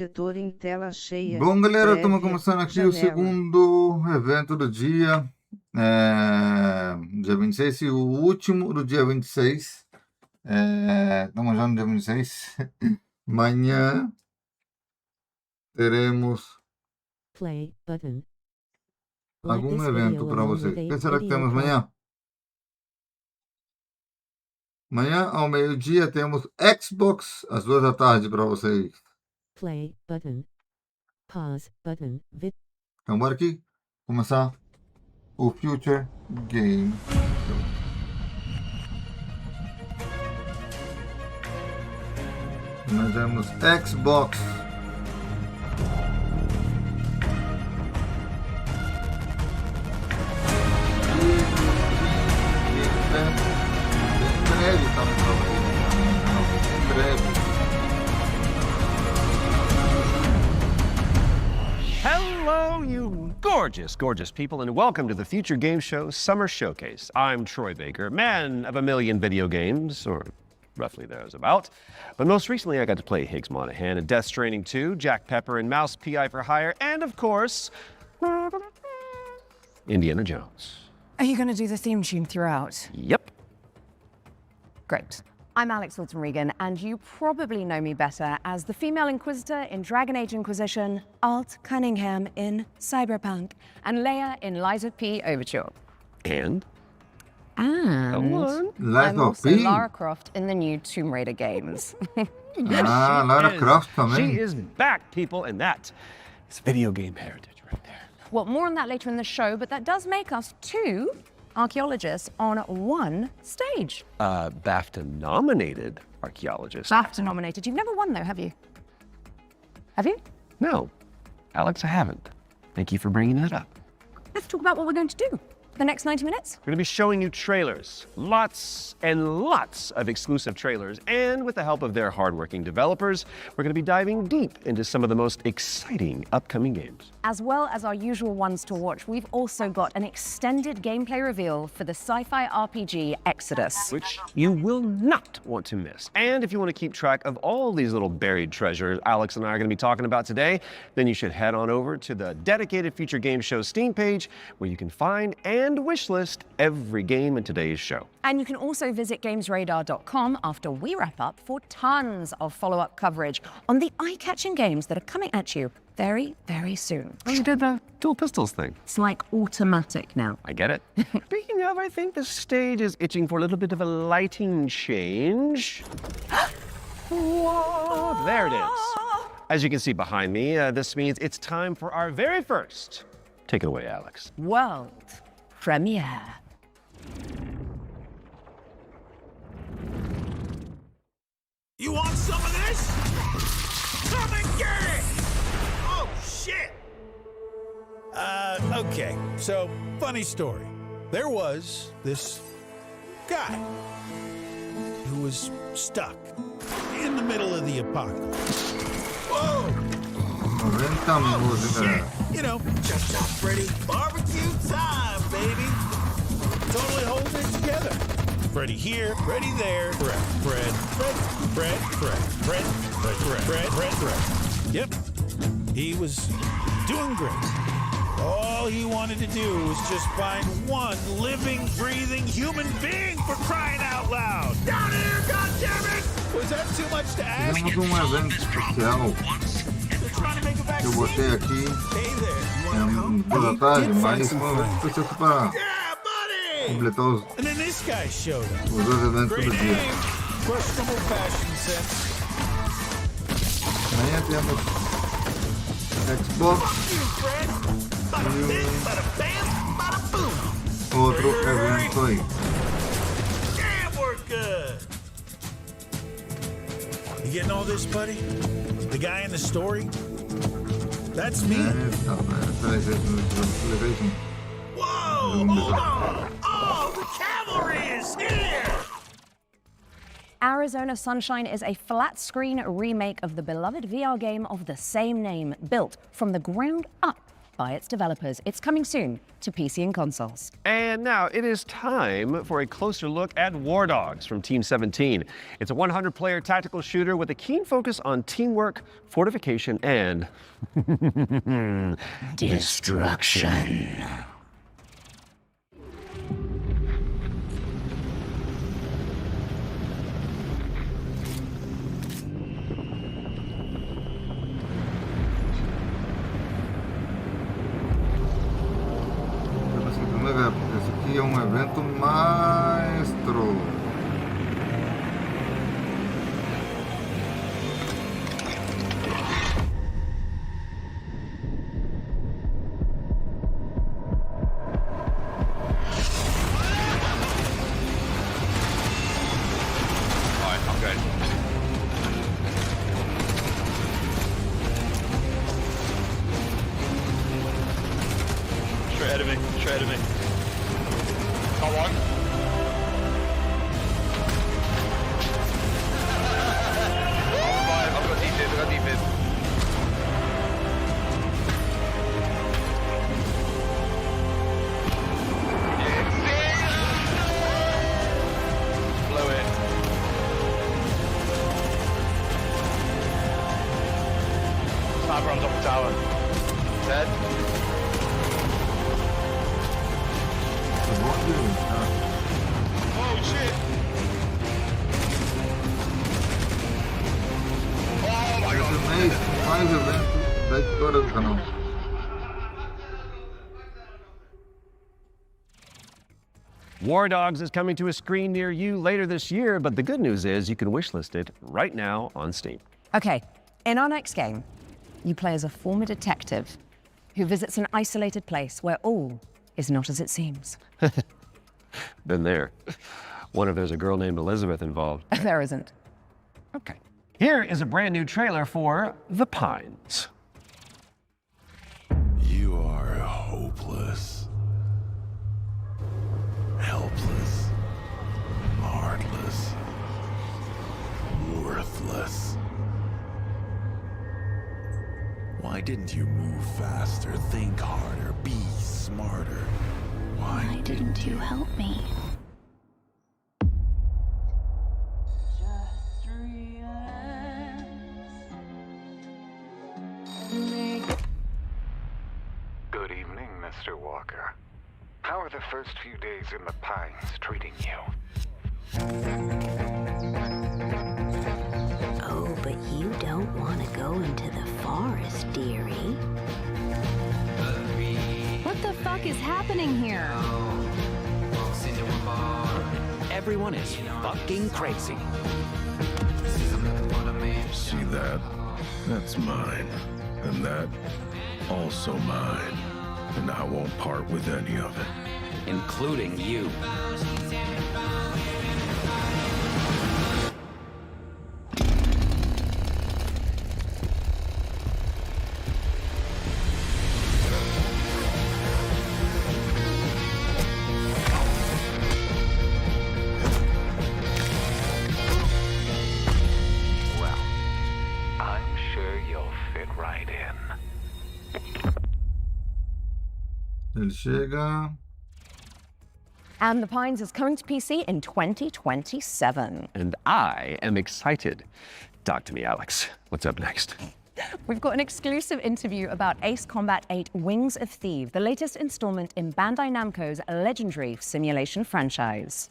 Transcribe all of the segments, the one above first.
Diretor em tela cheia. Bom, galera, estamos Prévia, começando aqui o janela. segundo evento do dia, dia 26 e o último do dia 26. Estamos já no dia 26. Amanhã teremos Play button. Let algum this evento video para along vocês. with O a que será que video temos call. amanhã? Amanhã, ao meio-dia, temos Xbox, às 2 da tarde, para vocês. Play button. Pause button. Então, bora aqui começar o Future Game Show. Nós temos Xbox. Em breve, tá no canal. Em breve. Hello, you gorgeous, gorgeous people, and welcome to the Future Game Show Summer Showcase. I'm Troy Baker, man of a million video games, or roughly there's about. But most recently, I got to play Higgs Monahan in Death Stranding 2, Jack Pepper in Mouse P.I. for Hire, and of course, Indiana Jones. Are you going to do the theme tune throughout? Yep. Great. I'm Alex Alton Regan, and you probably know me better as the female Inquisitor in Dragon Age Inquisition, Alt Cunningham in Cyberpunk, and Leia in Lies of P Overture. And? And Lies I'm of also P? Lara Croft in the new Tomb Raider games. Ah, Lara Croft também. She is back, people, and that is video game heritage right there. Well, more on that later in the show, but that does make us two archaeologists on one stage. BAFTA-nominated archaeologist. BAFTA nominated. You've never won, though, have you? Have you? No, Alex, I haven't. Thank you for bringing that up. Let's talk about what we're going to do the next 90 minutes. We're going to be showing you trailers, lots and lots of exclusive trailers, and with the help of their hardworking developers, we're going to be diving deep into some of the most exciting upcoming games. As well as our usual ones to watch, we've also got an extended gameplay reveal for the sci-fi RPG Exodus. Which you will not want to miss. And if you want to keep track of all these little buried treasures Alex and I are going to be talking about today, then you should head on over to the dedicated Future Game Show Steam page, where you can find and wishlist every game in today's show. And you can also visit GamesRadar.com after we wrap up for tons of follow-up coverage on the eye-catching games that are coming at you very, very soon. Oh, you did the dual pistols thing. It's like automatic now. I get it. Speaking of, I think the stage is itching for a little bit of a lighting change. Whoa, there it is. As you can see behind me, this means it's time for our very first. Take it away, Alex. World premiere. You want some of this? Come and get it! Oh, shit! Okay, so, funny story. There was this guy who was stuck in the middle of the apocalypse. Whoa! 90 minutos, galera. You know, just not Freddy. Barbecue time, baby! Totally holding it together. Freddy here, Freddy there, Fred. Yep, he was doing great. All he wanted to do was just find one living, breathing human being, for crying out loud. Down here, goddammit! Was that too much to ask? Fizemos evento especial They're trying to make a que eu botei vaccine. aqui Hey there, you wanna come? depois da tarde, Did find mas some foi um evento friends. especial para Yeah, buddy! completar os And then this guy showed up. dois eventos Great do dia. name, questionable fashion sense. Amanhã temos Xbox, Fuck you, Fred. Bada bing, bada bam, bada boom. outro evento aí. Damn, we're good. You getting all this, buddy? The guy in the story? That's me. Peraí, PlayStation. Whoa, hold on. Oh, the cavalry is here. Arizona Sunshine is a flat-screen remake of the beloved VR game of the same name, built from the ground up by its developers. It's coming soon to PC and consoles. And now it is time for a closer look at War Dogs from Team 17. It's a 100-player tactical shooter with a keen focus on teamwork, fortification, and destruction. Parece que a primeira época, esse aqui é um evento maestro. Alright, I'm good. Straight ahead of me, straight ahead of me. Got one. I'm alive, I've got defib, I've got defib. Blow it. Sniper on top of the tower. Dead. Oh shit! Oh my god! Esse mês, mais evento da história do canal. War Dogs is coming to a screen near you later this year, but the good news is you can wishlist it right now on Steam. Okay, in our next game, you play as a former detective who visits an isolated place where all is not as it seems. Been there. Wonder if there's a girl named Elizabeth involved. There isn't. Okay. Here is a brand new trailer for The Pines. You are hopeless, helpless, heartless, worthless. Why didn't you move faster, think harder, be smarter? Why Didn't you help me? Good evening, Mr. Walker. How are the first few days in the Pines treating you? Oh, but you don't want to go into the forest, dearie. What the fuck is happening here? Everyone is fucking crazy. see that? That's mine. And that, also mine. And I won't part with any of it. Including you. Well, I'm sure you'll fit right in. Ele chega. And The Pines is coming to PC in 2027. And I am excited. Talk to me, Alex. What's up next? We've got an exclusive interview about Ace Combat 8 Wings of Thieves, the latest installment in Bandai Namco's legendary simulation franchise.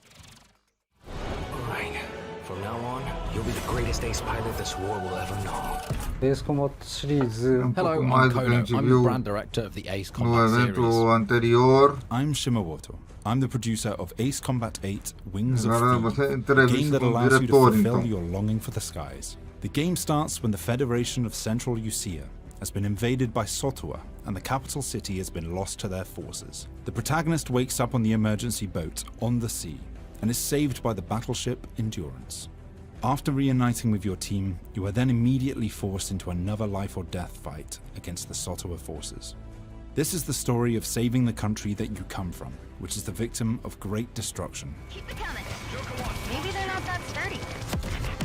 Right. From now on, you'll be the greatest ace pilot this war will ever know. Ace Combat シリーズ Hello, mais do que a gente viu director of the Ace no Combat evento anterior. I'm Shimamoto. I'm the producer of Ace Combat 8 Wings of Agora Thieves, você a game entrevista that com o allows you to diretor, fulfill então. your longing for the skies. The game starts when the Federation of Central Usia has been invaded by Sotua, and the capital city has been lost to their forces. The protagonist wakes up on the emergency boat on the sea, and is saved by the battleship Endurance. After reuniting with your team, you are then immediately forced into another life or death fight against the Sotua forces. This is the story of saving the country that you come from, which is the victim of great destruction. Keep it coming. Maybe they're not that sturdy.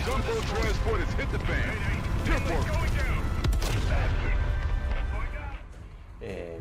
Gunboat transport has hit the fan.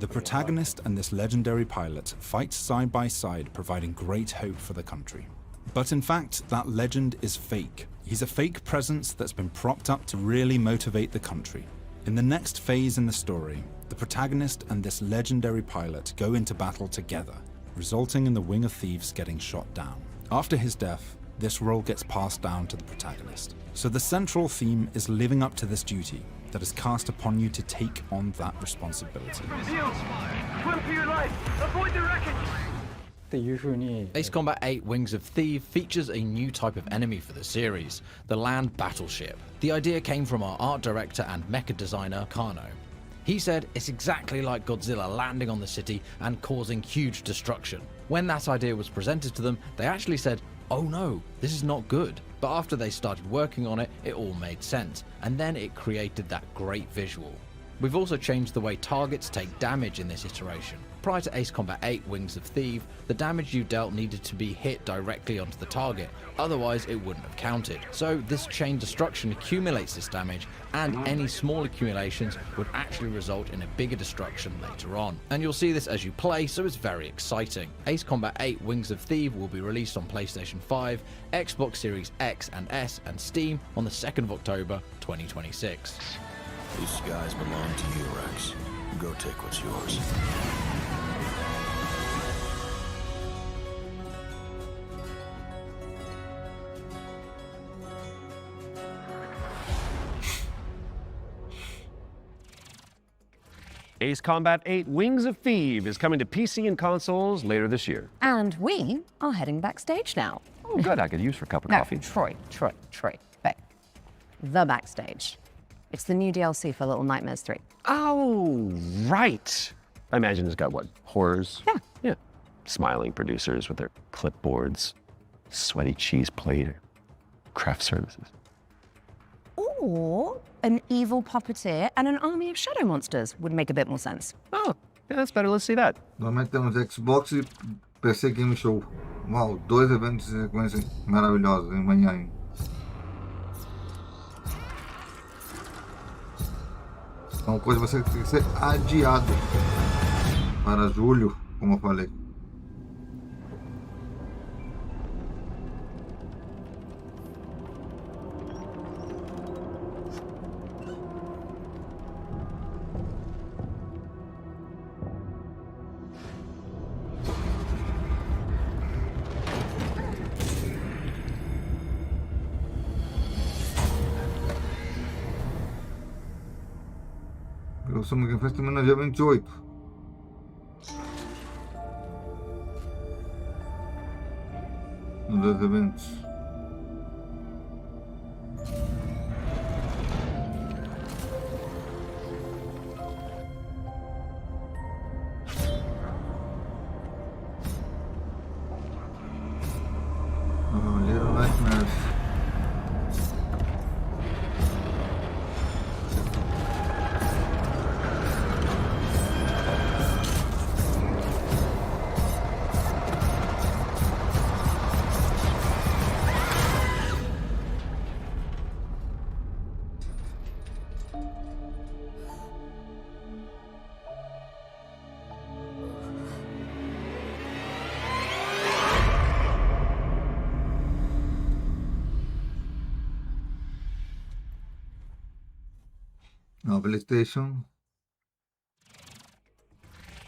The protagonist and this legendary pilot fight side by side, providing great hope for the country. But in fact, that legend is fake. He's a fake presence that's been propped up to really motivate the country. In the next phase in the story, the protagonist and this legendary pilot go into battle together, resulting in the Wing of Thieves getting shot down. After his death, this role gets passed down to the protagonist. So the central theme is living up to this duty that is cast upon you to take on that responsibility. Ace Combat 8 Wings of Thieves features a new type of enemy for the series, the land battleship. The idea came from our art director and mecha designer, Kano. He said it's exactly like Godzilla landing on the city and causing huge destruction. When that idea was presented to them, they actually said, "Oh no, this is not good." But after they started working on it, it all made sense, and then it created that great visual. We've also changed the way targets take damage in this iteration. Prior to Ace Combat 8 Wings of Thieves, the damage you dealt needed to be hit directly onto the target, otherwise it wouldn't have counted. So this chain destruction accumulates this damage, and any small accumulations would actually result in a bigger destruction later on. And you'll see this as you play, so it's very exciting. Ace Combat 8 Wings of Thieves will be released on PlayStation 5, Xbox Series X and S, and Steam on the 2nd of October 2026. These skies belong to you, Rex. Go take what's yours. Ace Combat 8 Wings of Thieves is coming to PC and consoles later this year. And we are heading backstage now. Oh, good. I could use for a cup of No, coffee. Troy. Babe. The backstage. It's the new DLC for Little Nightmares 3. Oh, right. I imagine it's got what? Horrors? Yeah. Yeah. Smiling producers with their clipboards, sweaty cheese plate, craft services. Or an evil puppeteer and an army of shadow monsters would make a bit more sense. Oh, yeah, that's better. Let's see that. Normalmente temos Xbox e PC Game Show. Uau, 2 eventos em sequência maravilhosos em manhã, hein? Então, coisa vai ter que ser adiado para julho, como eu falei. O Summer Game Fest termina dia 28. Um dos eventos. Little Nightmares. No PlayStation.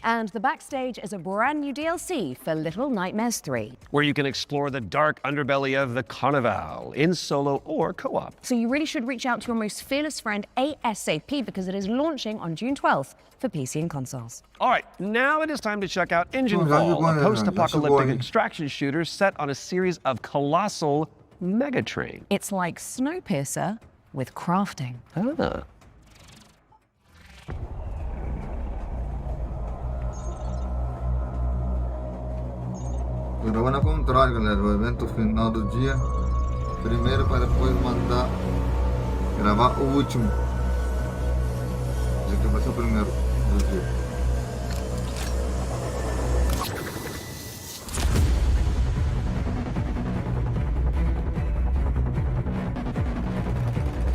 And the backstage is a brand new DLC for Little Nightmares 3. Where you can explore the dark underbelly of the Carnival in solo or co-op. So you really should reach out to your most fearless friend ASAP because it is launching on June 12th for PC and consoles. All right, now it is time to check out Engine Ball, a post-apocalyptic extraction shooter set on a series of colossal megatrain. It's like Snowpiercer with crafting. Ah. Gravando ao contrário, galera, o evento final do dia, primeiro para depois mandar gravar o último. Esse aqui vai ser o primeiro do dia.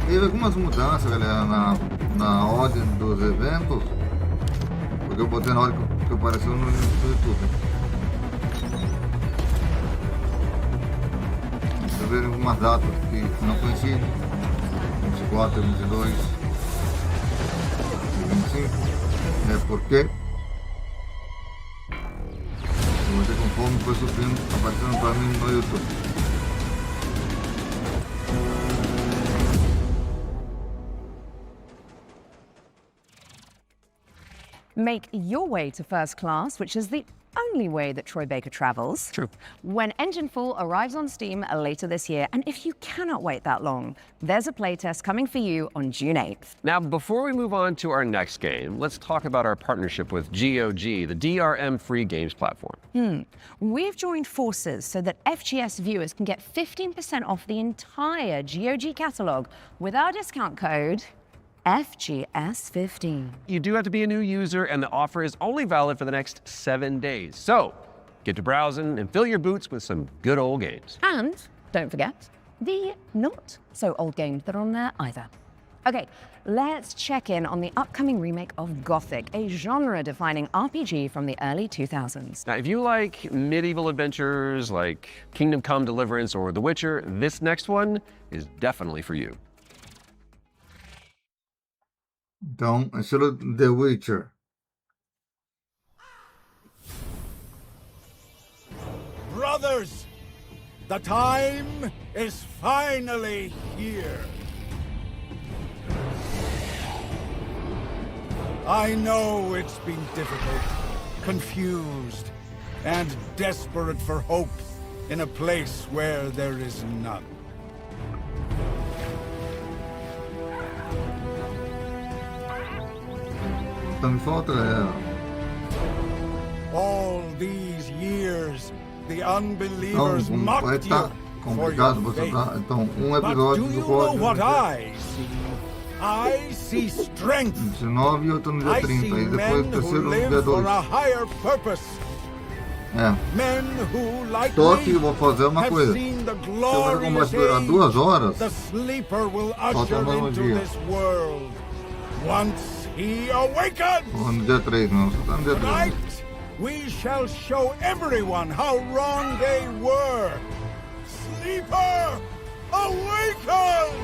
Teve algumas mudanças, galera, na ordem dos eventos. Porque eu botei na hora que apareceu no YouTube. Vocês verem algumas datas que não coincidem. 24, 22 e 25. É porque eu botei conforme foi subindo, aparecendo para mim no YouTube. Make your way to first class, which is the only way that Troy Baker travels. True. When Engineful arrives on Steam later this year, and if you cannot wait that long, there's a playtest coming for you on June 8th. Now, before we move on to our next game, let's talk about our partnership with GOG, the DRM free games platform. We've joined forces so that FGS viewers can get 15% off the entire GOG catalog with our discount code FGS15. You do have to be a new user, and the offer is only valid for the next 7 days. So, get to browsing and fill your boots with some good old games. And don't forget the not so old games that are on there either. Okay, let's check in on the upcoming remake of Gothic, a genre-defining RPG from the early 2000s. Now, if you like medieval adventures like Kingdom Come Deliverance or The Witcher, this next one is definitely for you. Então, estilo The Witcher. Brothers, the time is finally here. I know it's been difficult, confused, and desperate for hope in a place where there is none. Então me falta All these years, the unbelievers vai mocked estar you for complicado your você faith. dar. Então, But do episódio you do know código. what I see? I see strength. 19 e outro no dia I 30. see E depois men o who terceiro no dia live 2. for a higher purpose. É. Men who, like Só que me, eu vou fazer uma have coisa. seen the Se eu fazer como vai glorious durar age 2 horas, the sleeper will falta usher mais um into dia. this world. Once he awakens, Ou no dia 3, não. Só tá no dia 3. tonight we shall show everyone how wrong they were. Sleeper, awaken!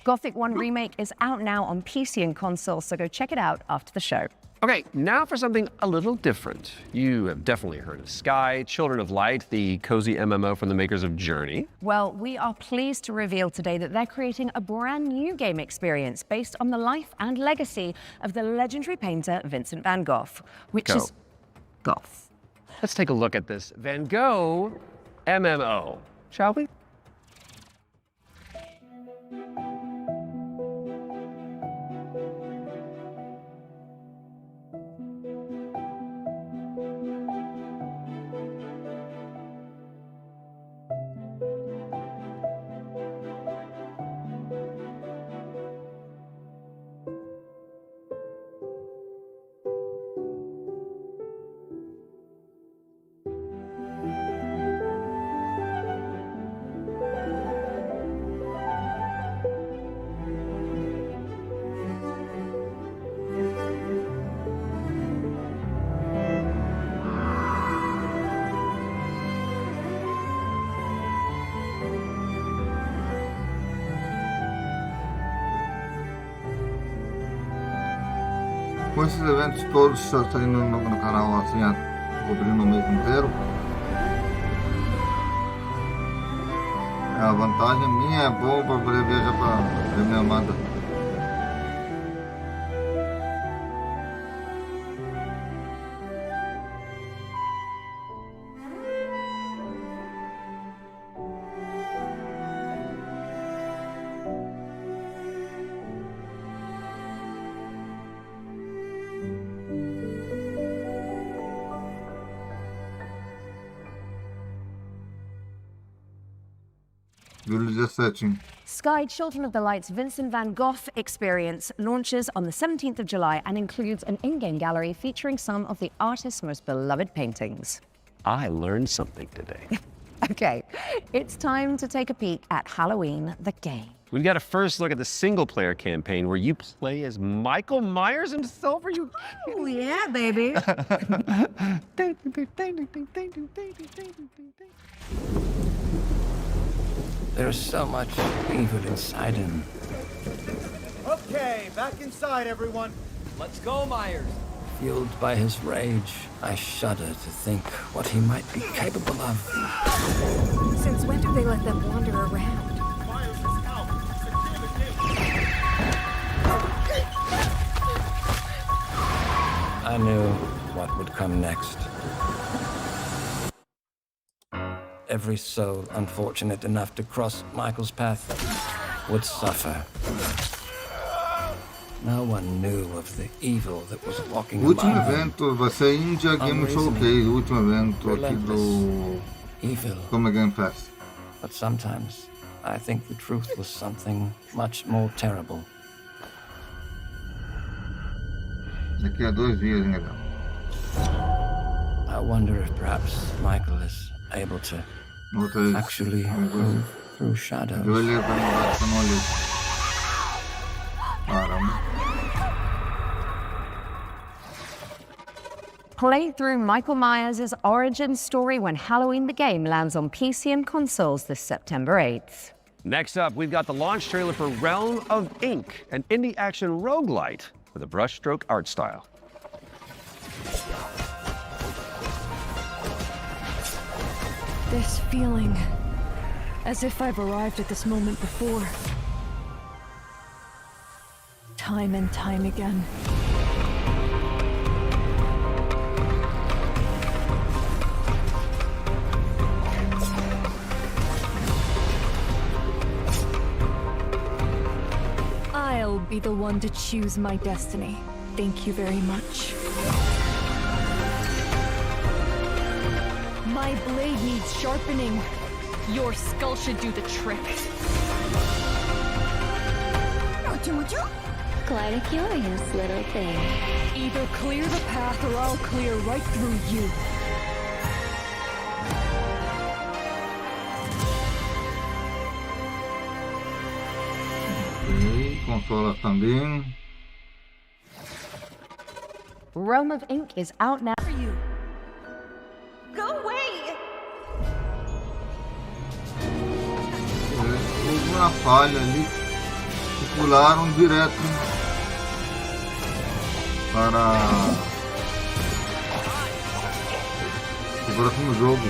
Gothic 1 Remake is out now on PC and console, so go check it out after the show. Okay, now for something a little different. You have definitely heard of Sky, Children of Light, the cozy MMO from the makers of Journey. Well, we are pleased to reveal today that they're creating a brand new game experience based on the life and legacy of the legendary painter Vincent van Gogh, which is Goth. Let's take a look at this Van Gogh MMO, shall we? Com esses eventos todos saindo no canal assim, cobrindo o mês inteiro, a vantagem minha é boa para poder viajar para ver minha amada. Julho 17. Sky Children of the Light's Vincent van Gogh experience launches on the 17th of July and includes an in-game gallery featuring some of the artist's most beloved paintings. I learned something today. Okay, it's time to take a peek at Halloween the game. We've got a first look at the single-player campaign where you play as Michael Myers himself. Are you? Oh yeah, baby. There's so much evil inside him. Okay, back inside, everyone. Let's go, Myers. Fueled by his rage, I shudder to think what he might be capable of. Since when do they let them wander around? I knew what would come next. Every soul unfortunate enough to cross Michael's path would suffer. No one knew of the evil that was walking O último among them. evento vai ser India Game Showcase, o último evento aqui do Evil. Summer Game Fest. But sometimes I think the truth was something much more terrible. Daqui a 2 dias, hein, galera? I wonder if perhaps Michael is able to actually move through shadows. Eu olhei pra mim, eu não olhei. Caramba. Play through Michael Myers' origin story when Halloween the game lands on PC and consoles this September 8th. Next up, we've got the launch trailer for Realm of Ink, an indie action roguelite with a brushstroke art style. This feeling, as if I've arrived at this moment before. Time and time again. I'll be the one to choose my destiny. Thank you very much. My blade needs sharpening. Your skull should do the trick. Quite a curious little thing. Either clear the path or I'll clear right through you. Ok, consola também. Realm of Ink is out now. Go away! Houve uma falha ali. E pularam direto para o próximo jogo.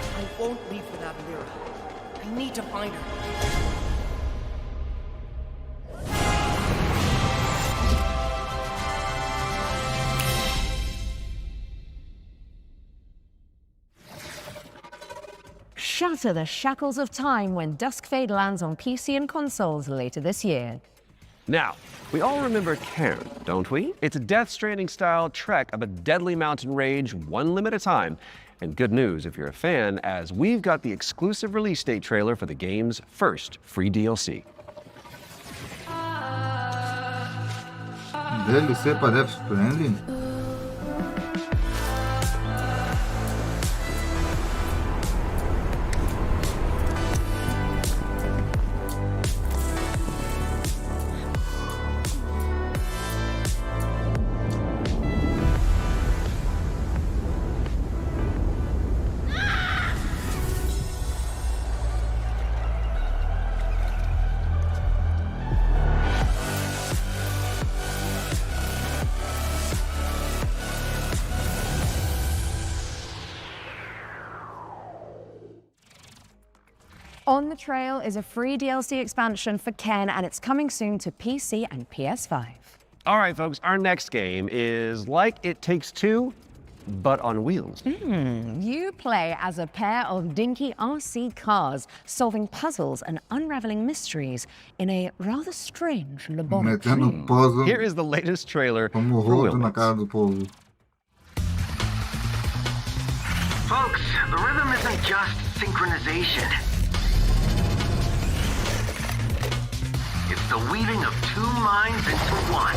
I won't leave without Mira. I need to find her. Shatter the shackles of time when Duskfade lands on PC and consoles later this year. Now, we all remember Cairn, don't we? It's a Death Stranding-style trek of a deadly mountain rage, one limb at a time. And good news if you're a fan, as we've got the exclusive release date trailer for the game's first free DLC. DLC para Death Stranding? On the Trail is a free DLC expansion for Ken, and it's coming soon to PC and PS5. All right, folks, our next game is like It Takes Two, but on wheels. You play as a pair of dinky RC cars, solving puzzles and unraveling mysteries in a rather strange laboratory. Here is the latest trailer for na cara do povo. Folks, the rhythm isn't just synchronization. It's the weaving of two minds into one.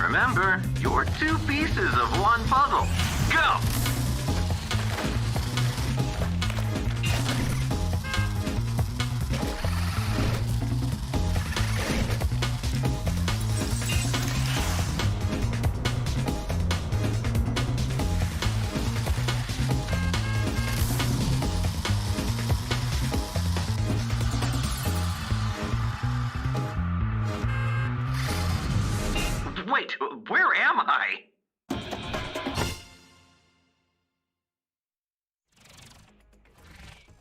Remember, you're two pieces of one puzzle. Go! Wait, where am I?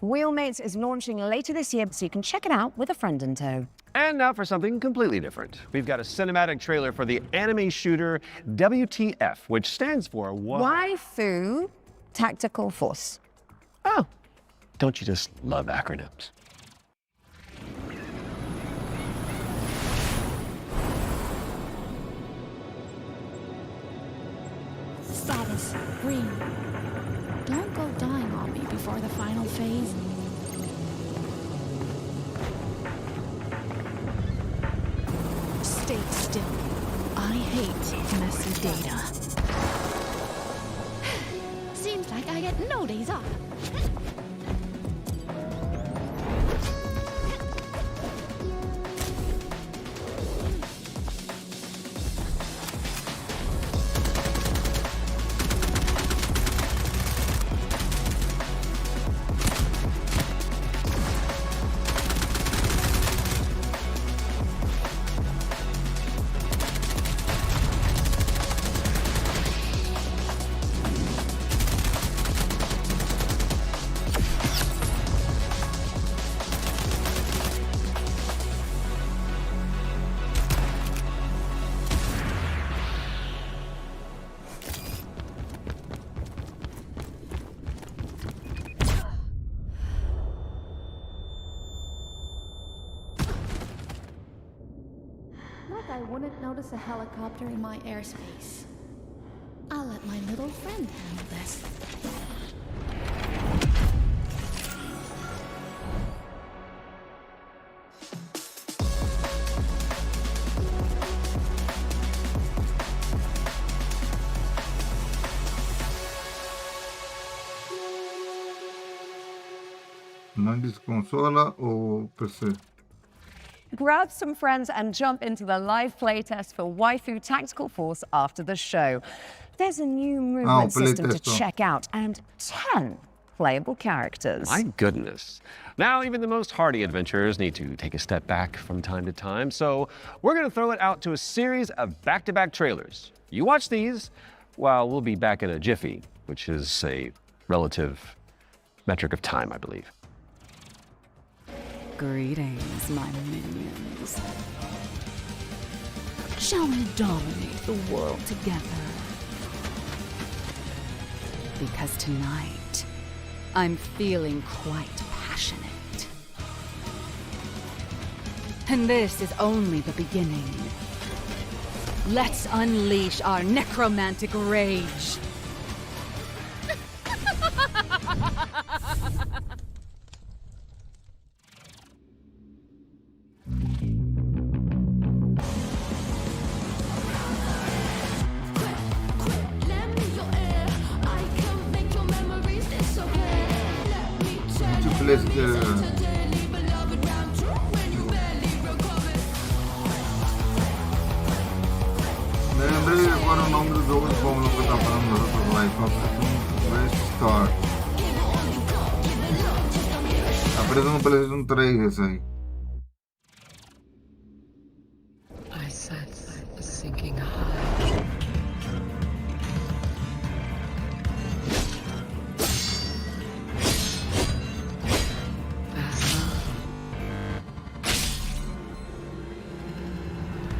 Wheelmates is launching later this year, so you can check it out with a friend in tow. And now for something completely different. We've got a cinematic trailer for the anime shooter WTF, which stands for Waifu Tactical Force. Oh, don't you just love acronyms? Status green. Don't go dying on me before the final phase. Stay still. I hate messy data. Seems like I get no days off. I wouldn't notice a helicopter in my airspace. I'll let my little friend handle this. Non diz consola ou PC? Grab some friends and jump into the live playtest for Waifu Tactical Force after the show. There's a new movement system to check out and 10 playable characters. My goodness. Now even the most hardy adventurers need to take a step back from time to time, so we're going to throw it out to a series of back-to-back trailers. You watch these while we'll be back in a jiffy, which is a relative metric of time, I believe. Greetings, my minions. Shall we dominate the world together? Because tonight, I'm feeling quite passionate. And this is only the beginning. Let's unleash our necromantic rage. Lembrei agora o nome do jogo, como eu estava falando nas outras lives, Restart. Apareceu no PlayStation 3 esse aí. I sense a sinking high.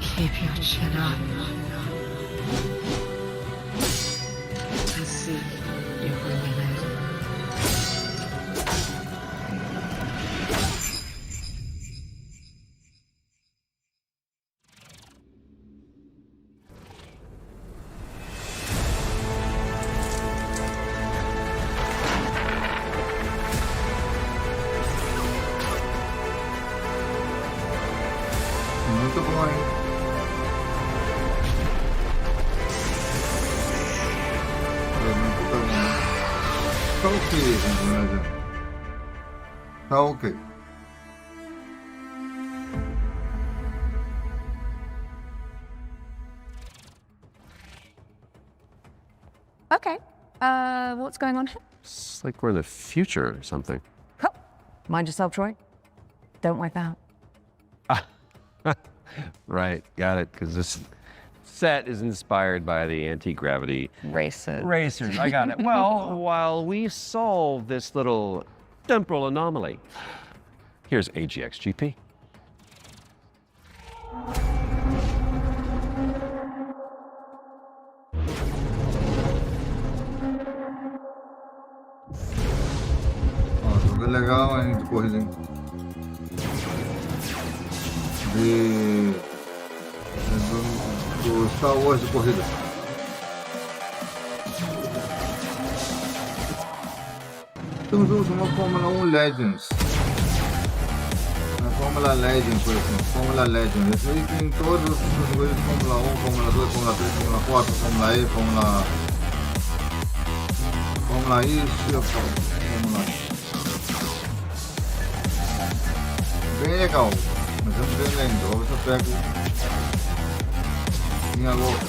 Keep your chin up. Muito bom, hein? Tá ok, gente. Tá ok. Okay. What's going on here? It's like we're in the future or something. Oh, mind yourself, Troy. Don't wipe out. Right, got it, because this set is inspired by the anti-gravity racers. I got it. Well, while we solve this little temporal anomaly, here's AGXGP. Jogo legal, hein, de corrida, hein? Do Star Wars de corrida. Temos uma Fórmula 1 Legends. Uma Fórmula Legends, por exemplo. Fórmula Legends. Esse aí tem todos os categorias de Fórmula 1, Fórmula 2, Fórmula 3, Fórmula 4, Fórmula E, Fórmula I, Fórmula... Bem legal. Mas eu não tenho ainda. Hoje eu pego minha louca.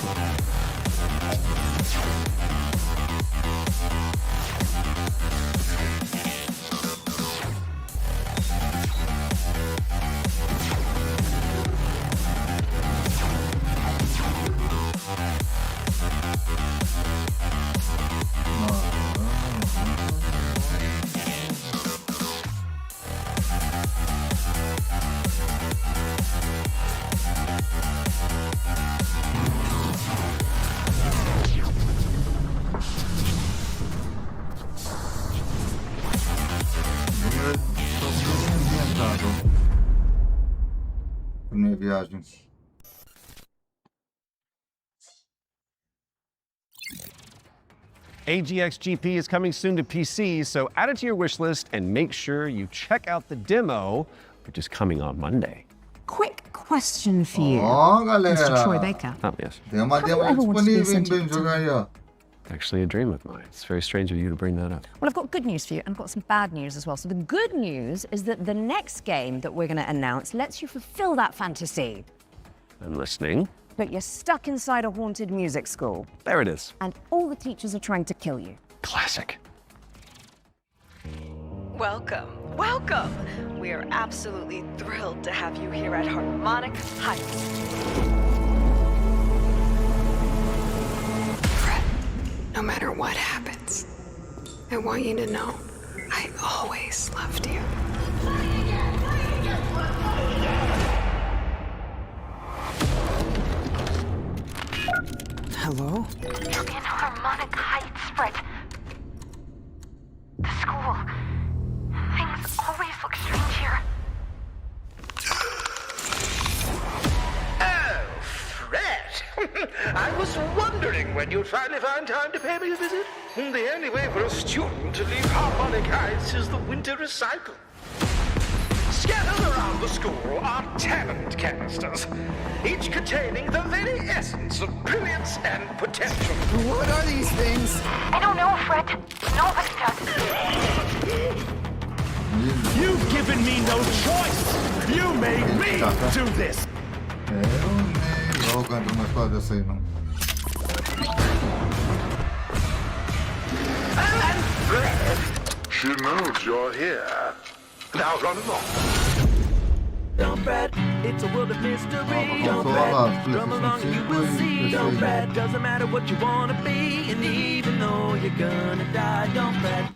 Minha viagem. AGXGP is coming soon to PC, so add it to your wish list and make sure you check out the demo, which is coming on Monday. Quick question for you, galera. Mr. Troy Baker. Oh, yes. Tem uma demo disponível, hein, pra jogar aí, ó. Actually a dream of mine. It's very strange of you to bring that up. Well, I've got good news for you, and I've got some bad news as well. So the good news is that the next game that we're going to announce lets you fulfill that fantasy. I'm listening. But you're stuck inside a haunted music school. There it is. And all the teachers are trying to kill you. Classic. Welcome, welcome. We are absolutely thrilled to have you here at Harmonic Heights. No matter what happens, I want you to know I always loved you. Hello? You're in Harmonic Heights, Fred. The school. Things always look strange here. Oh, Fred! I was wondering when you'd finally find time to pay me a visit. The only way for a student to leave Harmonic Heights is the winter recycle. Scattered around the school are talent canisters, each containing the very essence of brilliance and potential. What are these things? I don't know, Fred. Nobody does. You've given me no choice! You made me do this! Eu nem vou cantar uma história dessa aí, não. And Fred, she knows you're here. Now run along. Don't fret, it's a world of mystery. Don't fret, come along, you will see. Don't fret, doesn't matter what you wanna be, and even though you're gonna die, don't fret.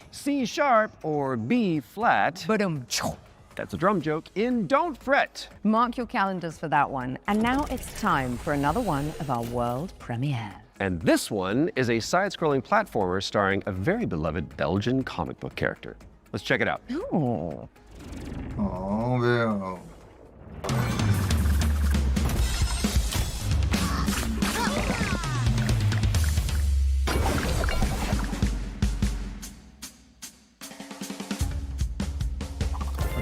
C sharp or B flat. That's a drum joke in Don't Fret. Mark your calendars for that one. And now it's time for another one of our world premiere. And this one is a side-scrolling platformer starring a very beloved Belgian comic book character. Let's check it out. Oh. Oh, meu.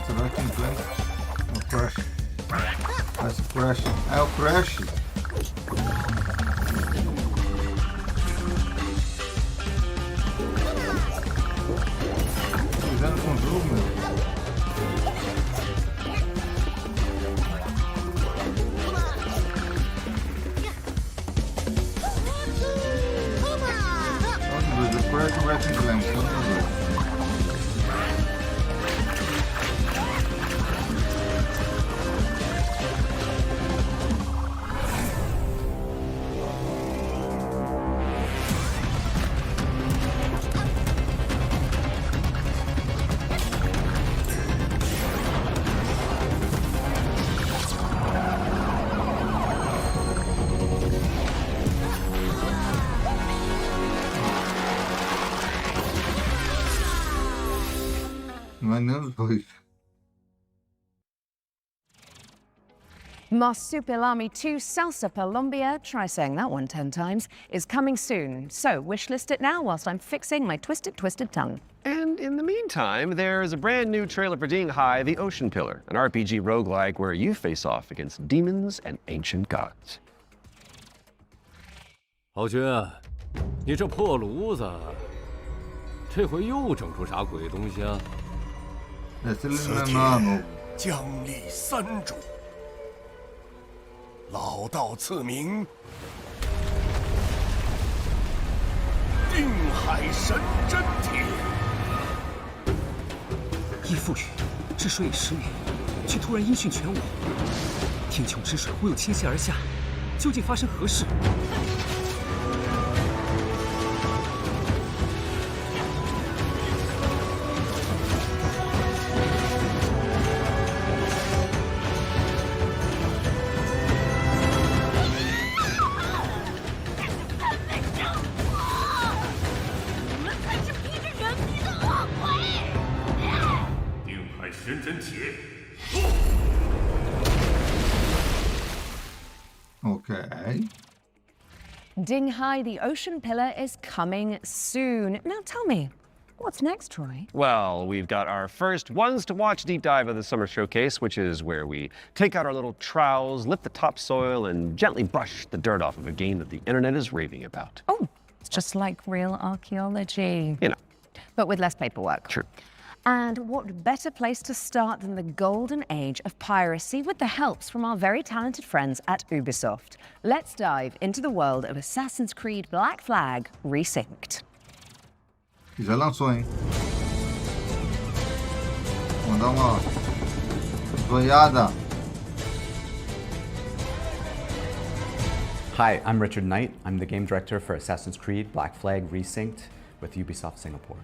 Será que tem plano? Ok. Crash. Faz o Crash. É o Crash. Fizeram com o jogo, meu. Crash Ratchet Clank. Marsupilami 2 Salsa Colombia, try saying that one 10 times, is coming soon. So wishlist it now whilst I'm fixing my twisted tongue. And in the meantime, there's a brand new trailer for Ding Hai, The Ocean Pillar, an RPG roguelike where you face off against demons and ancient gods. 豪军，你这破炉子，这回又整出啥鬼东西啊？此天江历三主，老道赐名定海神针铁。义父语，治水已10年，却突然音讯全无。天穹之水忽又倾泻而下，究竟发生何事？ Okay. Ding Hai, The Ocean Pillar is coming soon. Now tell me, what's next, Troy? Well, we've got our first ones to watch deep dive of the summer showcase, which is where we take out our little trowels, lift the topsoil, and gently brush the dirt off of a game that the internet is raving about. Oh, it's just like real archaeology. You know. But with less paperwork. True. And what better place to start than the golden age of piracy with the helps from our very talented friends at Ubisoft. Let's dive into the world of Assassin's Creed Black Flag Resynced. Já lançou, hein? Vamos dar uma zoiada. Hi, I'm Richard Knight. I'm the game director for Assassin's Creed Black Flag Resynced with Ubisoft Singapore.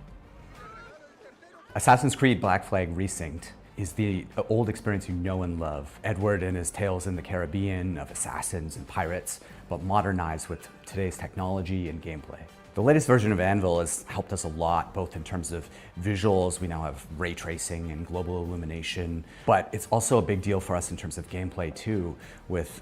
Assassin's Creed Black Flag Resynced is the old experience you know and love. Edward and his tales in the Caribbean of assassins and pirates, but modernized with today's technology and gameplay. The latest version of Anvil has helped us a lot, both in terms of visuals. We now have ray tracing and global illumination, but it's also a big deal for us in terms of gameplay too, with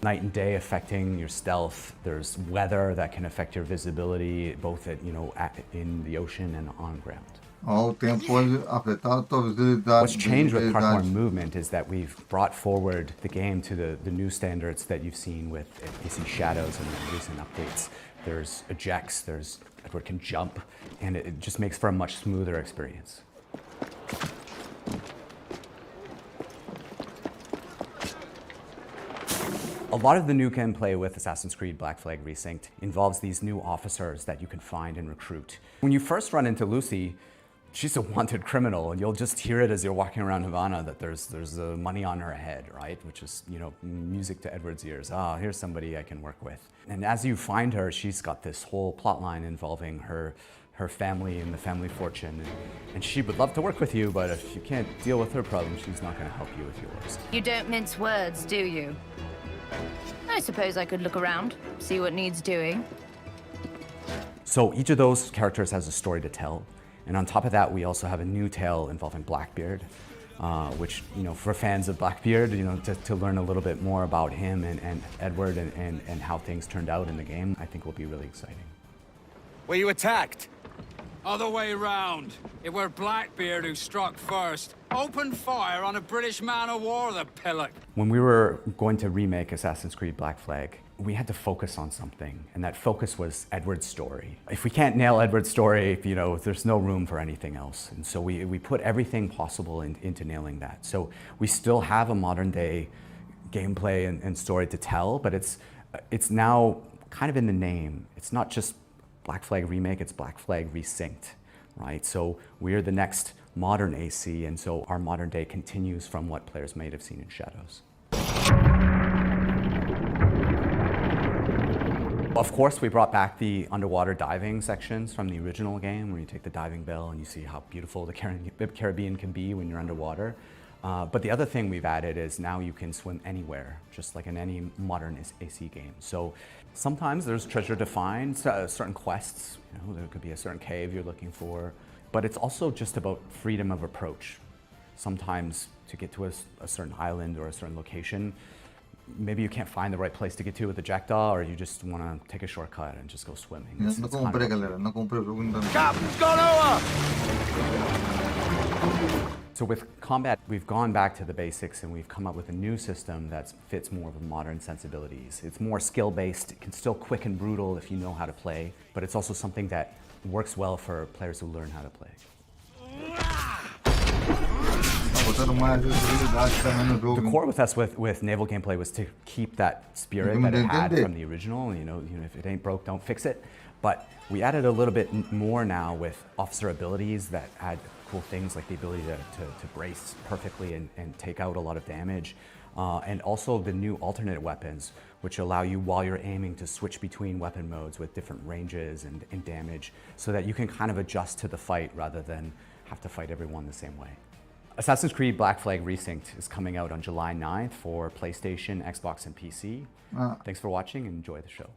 night and day affecting your stealth. There's weather that can affect your visibility, both in the ocean and on ground. O tempo pode afetar a tua visibilidade. What's changed with Part 1 Movement is that we've brought forward the game to the new standards that you've seen with AC Shadows and the recent updates. There's ejects, Edward can jump, and it just makes for a much smoother experience. A lot of the new gameplay with Assassin's Creed Black Flag Resynced involves these new officers that you can find and recruit. When you first run into Lucy, she's a wanted criminal, and you'll just hear it as you're walking around Havana that there's money on her head, right? Which is, music to Edward's ears. Ah, here's somebody I can work with. And as you find her, she's got this whole plot line involving her family and the family fortune. And she would love to work with you, but if you can't deal with her problems, she's not going to help you with yours. You don't mince words, do you? I suppose I could look around, see what needs doing. So each of those characters has a story to tell. And on top of that, we also have a new tale involving Blackbeard, which, for fans of Blackbeard, to learn a little bit more about him and Edward and how things turned out in the game, I think will be really exciting. Were you attacked? Other way round. It were Blackbeard who struck first. Opened fire on a British man-o'-war, the pillock. When we were going to remake Assassin's Creed Black Flag, we had to focus on something, and that focus was Edward's story. If we can't nail Edward's story, you know, there's no room for anything else. And so we put everything possible into nailing that. So we still have a modern day gameplay and story to tell, but it's now kind of in the name. It's not just Black Flag Remake, it's Black Flag Resynced, right? So we're the next modern AC, and so our modern day continues from what players may have seen in Shadows. Of course, we brought back the underwater diving sections from the original game, where you take the diving bell and you see how beautiful the Caribbean can be when you're underwater. But the other thing we've added is now you can swim anywhere, just like in any modern AC game. So sometimes there's treasure to find, certain quests, you know, there could be a certain cave you're looking for, but it's also just about freedom of approach. Sometimes to get to a certain island or a certain location, maybe you can't find the right place to get to with the Jackdaw, or you just want to take a shortcut and just go swimming. Captain's gone over! So with combat, we've gone back to the basics and we've come up with a new system that fits more of the modern sensibilities. It's more skill-based, it can still quick and brutal if you know how to play, but it's also something that works well for players who learn how to play. The core with us with naval gameplay was to keep that spirit that it had from the original. You know, if it ain't broke, don't fix it. But we added a little bit more now with officer abilities that add cool things like the ability to brace perfectly and take out a lot of damage. And also the new alternate weapons, which allow you, while you're aiming, to switch between weapon modes with different ranges and damage, so that you can kind of adjust to the fight rather than have to fight everyone the same way. Assassin's Creed Black Flag Resynced is coming out on July 9th for PlayStation, Xbox, and PC. Thanks for watching and enjoy the show.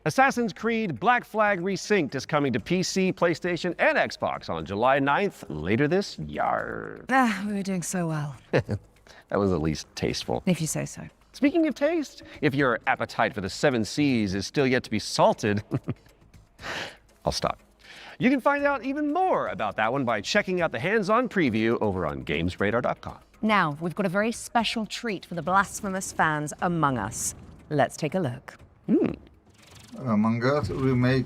Assassin's Creed Black Flag Resynced is coming to PC, PlayStation, and Xbox on July 9th, later this year. We were doing so well. That was at least tasteful. If you say so. Speaking of taste, if your appetite for the 7 Seas is still yet to be salted, I'll stop. You can find out even more about that one by checking out the hands-on preview over on GamesRadar.com. Now, we've got a very special treat for the blasphemous fans among us. Let's take a look. Among Us Remake.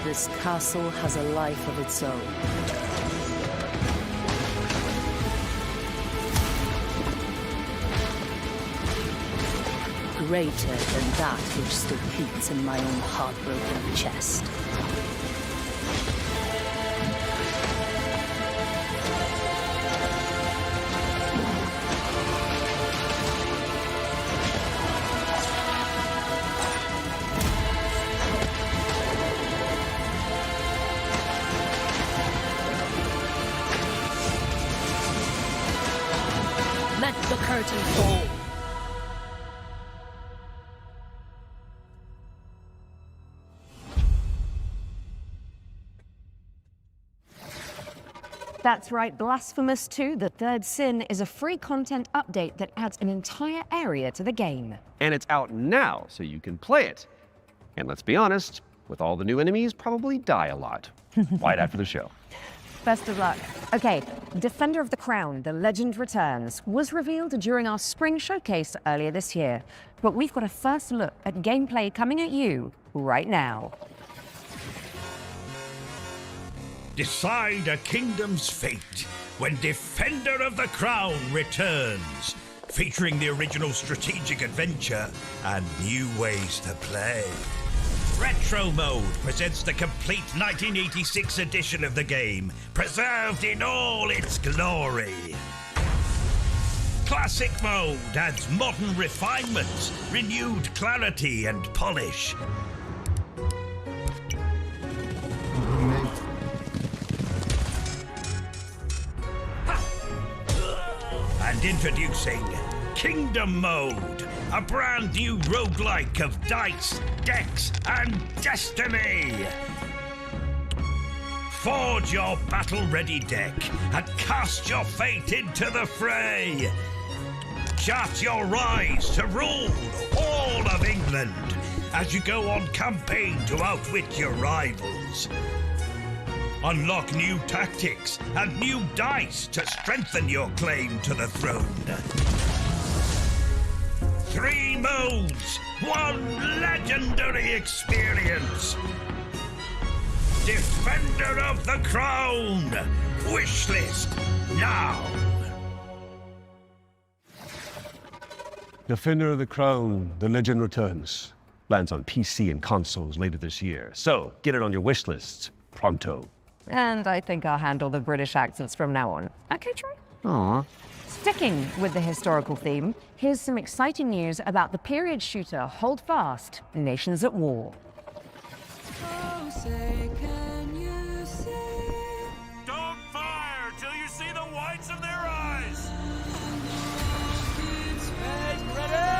This castle has a life of its own. Greater than that which still beats in my own heartbroken chest. Let the curtain fall. That's right, Blasphemous 2, The Third Sin is a free content update that adds an entire area to the game. And it's out now, so you can play it. And let's be honest, with all the new enemies, probably die a lot. Right after the show. Best of luck. Okay, Defender of the Crown, The Legend Returns, was revealed during our spring showcase earlier this year. But we've got a first look at gameplay coming at you right now. Decide a kingdom's fate when Defender of the Crown returns, featuring the original strategic adventure and new ways to play. Retro Mode presents the complete 1986 edition of the game, preserved in all its glory. Classic Mode adds modern refinements, renewed clarity and polish. And introducing Kingdom Mode, a brand new roguelike of dice, decks, and destiny. Forge your battle-ready deck and cast your fate into the fray. Chart your rise to rule all of England as you go on campaign to outwit your rivals. Unlock new tactics and new dice to strengthen your claim to the throne. 3 modes, 1 legendary experience. Defender of the Crown. Wishlist now. Defender of the Crown, The Legend Returns. Lands on PC and consoles later this year. So get it on your wish lists pronto. And I think I'll handle the British accents from now on. Okay, Troy? Aww. Sticking with the historical theme, here's some exciting news about the period shooter Hold Fast, Nations at War. Oh, say, can you see? Don't fire till you see the whites of their eyes. Ready?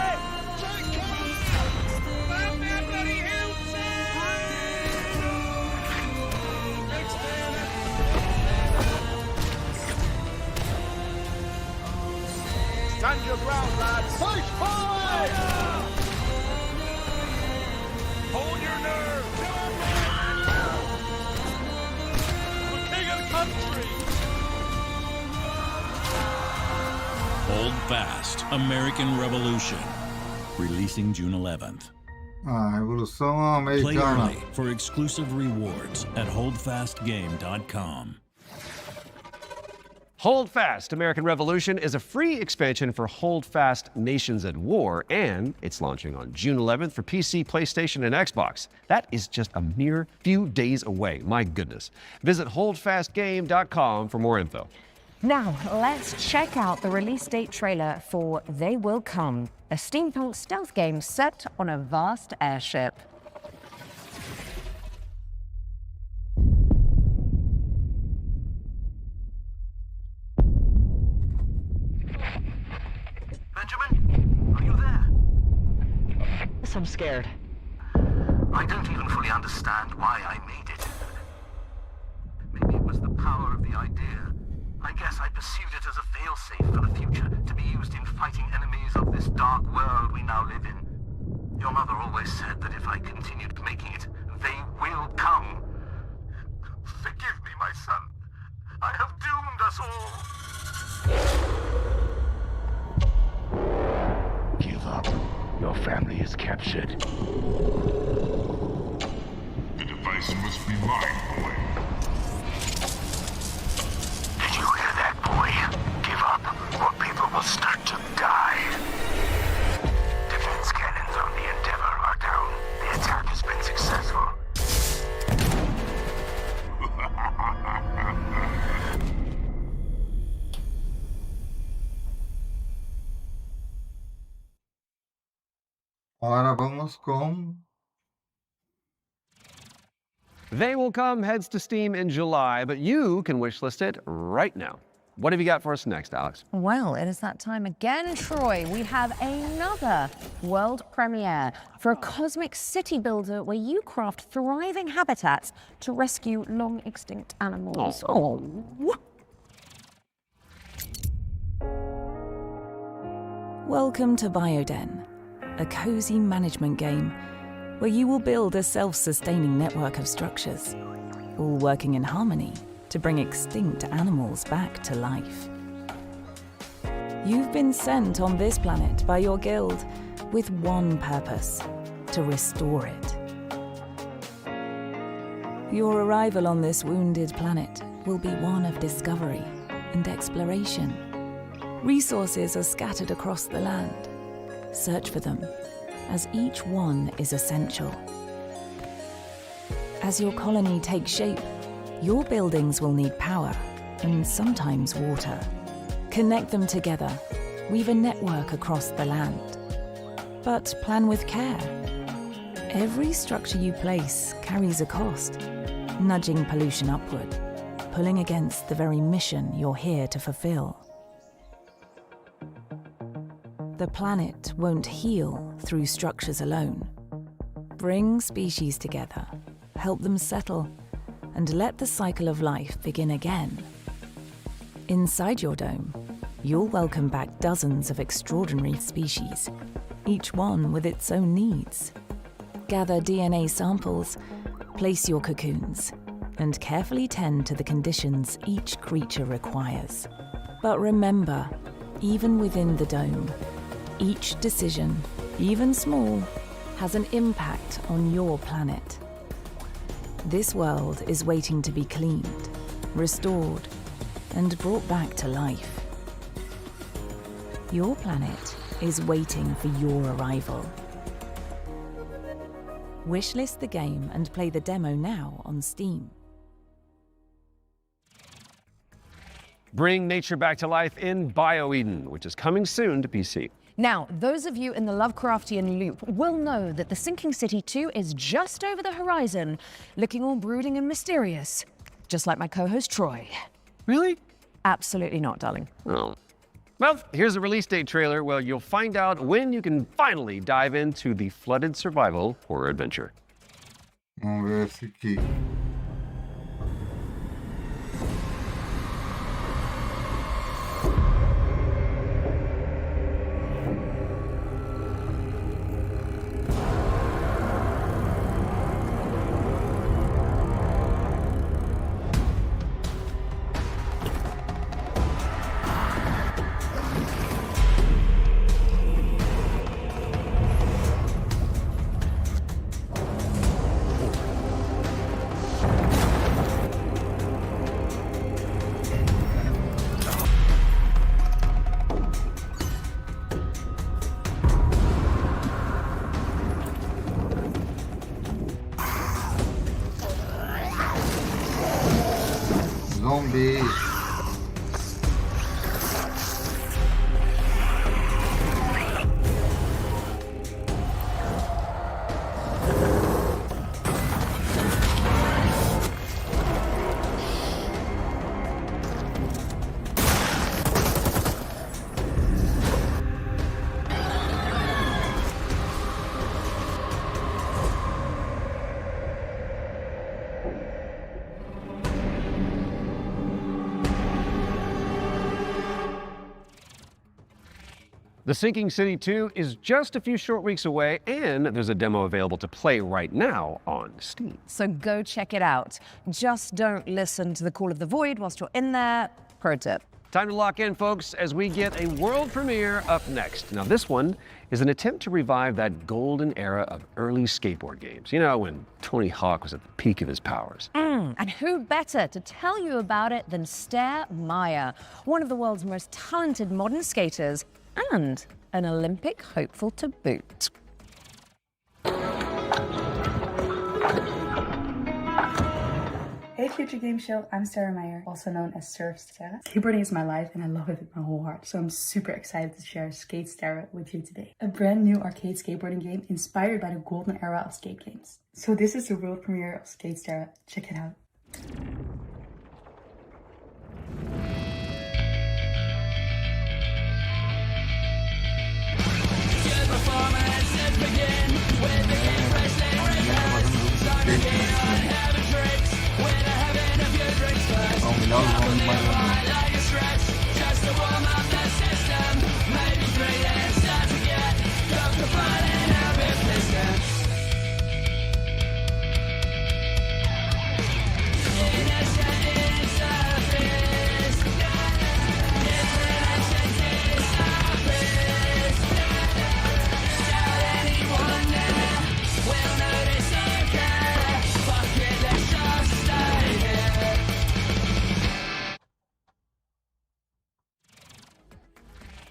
Stand your ground, lads! Push forward! Hold your nerve! The king of the country! Hold Fast, American Revolution. Releasing June 11th. Revolução Play Americana. early for exclusive rewards at holdfastgame.com. Hold Fast, American Revolution is a free expansion for Hold Fast Nations at War, and it's launching on June 11th for PC, PlayStation, and Xbox. That is just a mere few days away, my goodness. Visit holdfastgame.com for more info. Now, let's check out the release date trailer for They Will Come, a steampunk stealth game set on a vast airship. Benjamin, are you there? Yes, I'm scared. I don't even fully understand why I made it. Maybe it was the power of the idea. I guess I pursued it as a failsafe for the future, to be used in fighting enemies of this dark world we now live in. Your mother always said that if I continued making it, they will come. Forgive me, my son. I have doomed us all. Give up. Your family is captured. The device must be mine, boy. Did you hear that, boy? Give up, or people will start to die. Defense cannons on the Endeavor are down. The attack has been successful. Ahora vamos con They Will Come heads to Steam in July, but you can wishlist it right now. What have you got for us next, Alex? Well, it is that time again, Troy. We have another world premiere for a cosmic city builder where you craft thriving habitats to rescue long extinct animals. Oh. Welcome to Bioden, a cozy management game where you will build a self-sustaining network of structures, all working in harmony to bring extinct animals back to life. You've been sent on this planet by your guild with one purpose: to restore it. Your arrival on this wounded planet will be one of discovery and exploration. Resources are scattered across the land. Search for them, as each one is essential. As your colony takes shape, your buildings will need power and sometimes water. Connect them together, weave a network across the land. But plan with care. Every structure you place carries a cost, nudging pollution upward, pulling against the very mission you're here to fulfill. The planet won't heal through structures alone. Bring species together, help them settle, and let the cycle of life begin again. Inside your dome, you'll welcome back dozens of extraordinary species, each one with its own needs. Gather DNA samples, place your cocoons, and carefully tend to the conditions each creature requires. But remember, even within the dome, each decision, even small, has an impact on your planet. This world is waiting to be cleaned, restored, and brought back to life. Your planet is waiting for your arrival. Wishlist the game and play the demo now on Steam. Bring nature back to life in BioEden, which is coming soon to PC. Now, those of you in the Lovecraftian loop will know that The Sinking City 2 is just over the horizon, looking all brooding and mysterious, just like my co-host Troy. Really? Absolutely not, darling. Oh. Well, here's a release date trailer where you'll find out when you can finally dive into the flooded survival horror adventure. Vamos ver esse aqui. Zombies. The Sinking City 2 is just a few short weeks away, and there's a demo available to play right now on Steam. So go check it out. Just don't listen to the call of the void whilst you're in there. Pro tip. Time to lock in, folks, as we get a world premiere up next. Now, this one is an attempt to revive that golden era of early skateboard games. You know, when Tony Hawk was at the peak of his powers. And who better to tell you about it than Stair Meyer, one of the world's most talented modern skaters and an Olympic hopeful to boot. Hey Future Game Show, I'm Sarah Meyer, also known as Surf Sarah. Skateboarding is my life and I love it with my whole heart, so I'm super excited to share Skate Sarah with you today. A brand new arcade skateboarding game inspired by the golden era of skate games. So this is the world premiere of Skate Sarah. Check it out.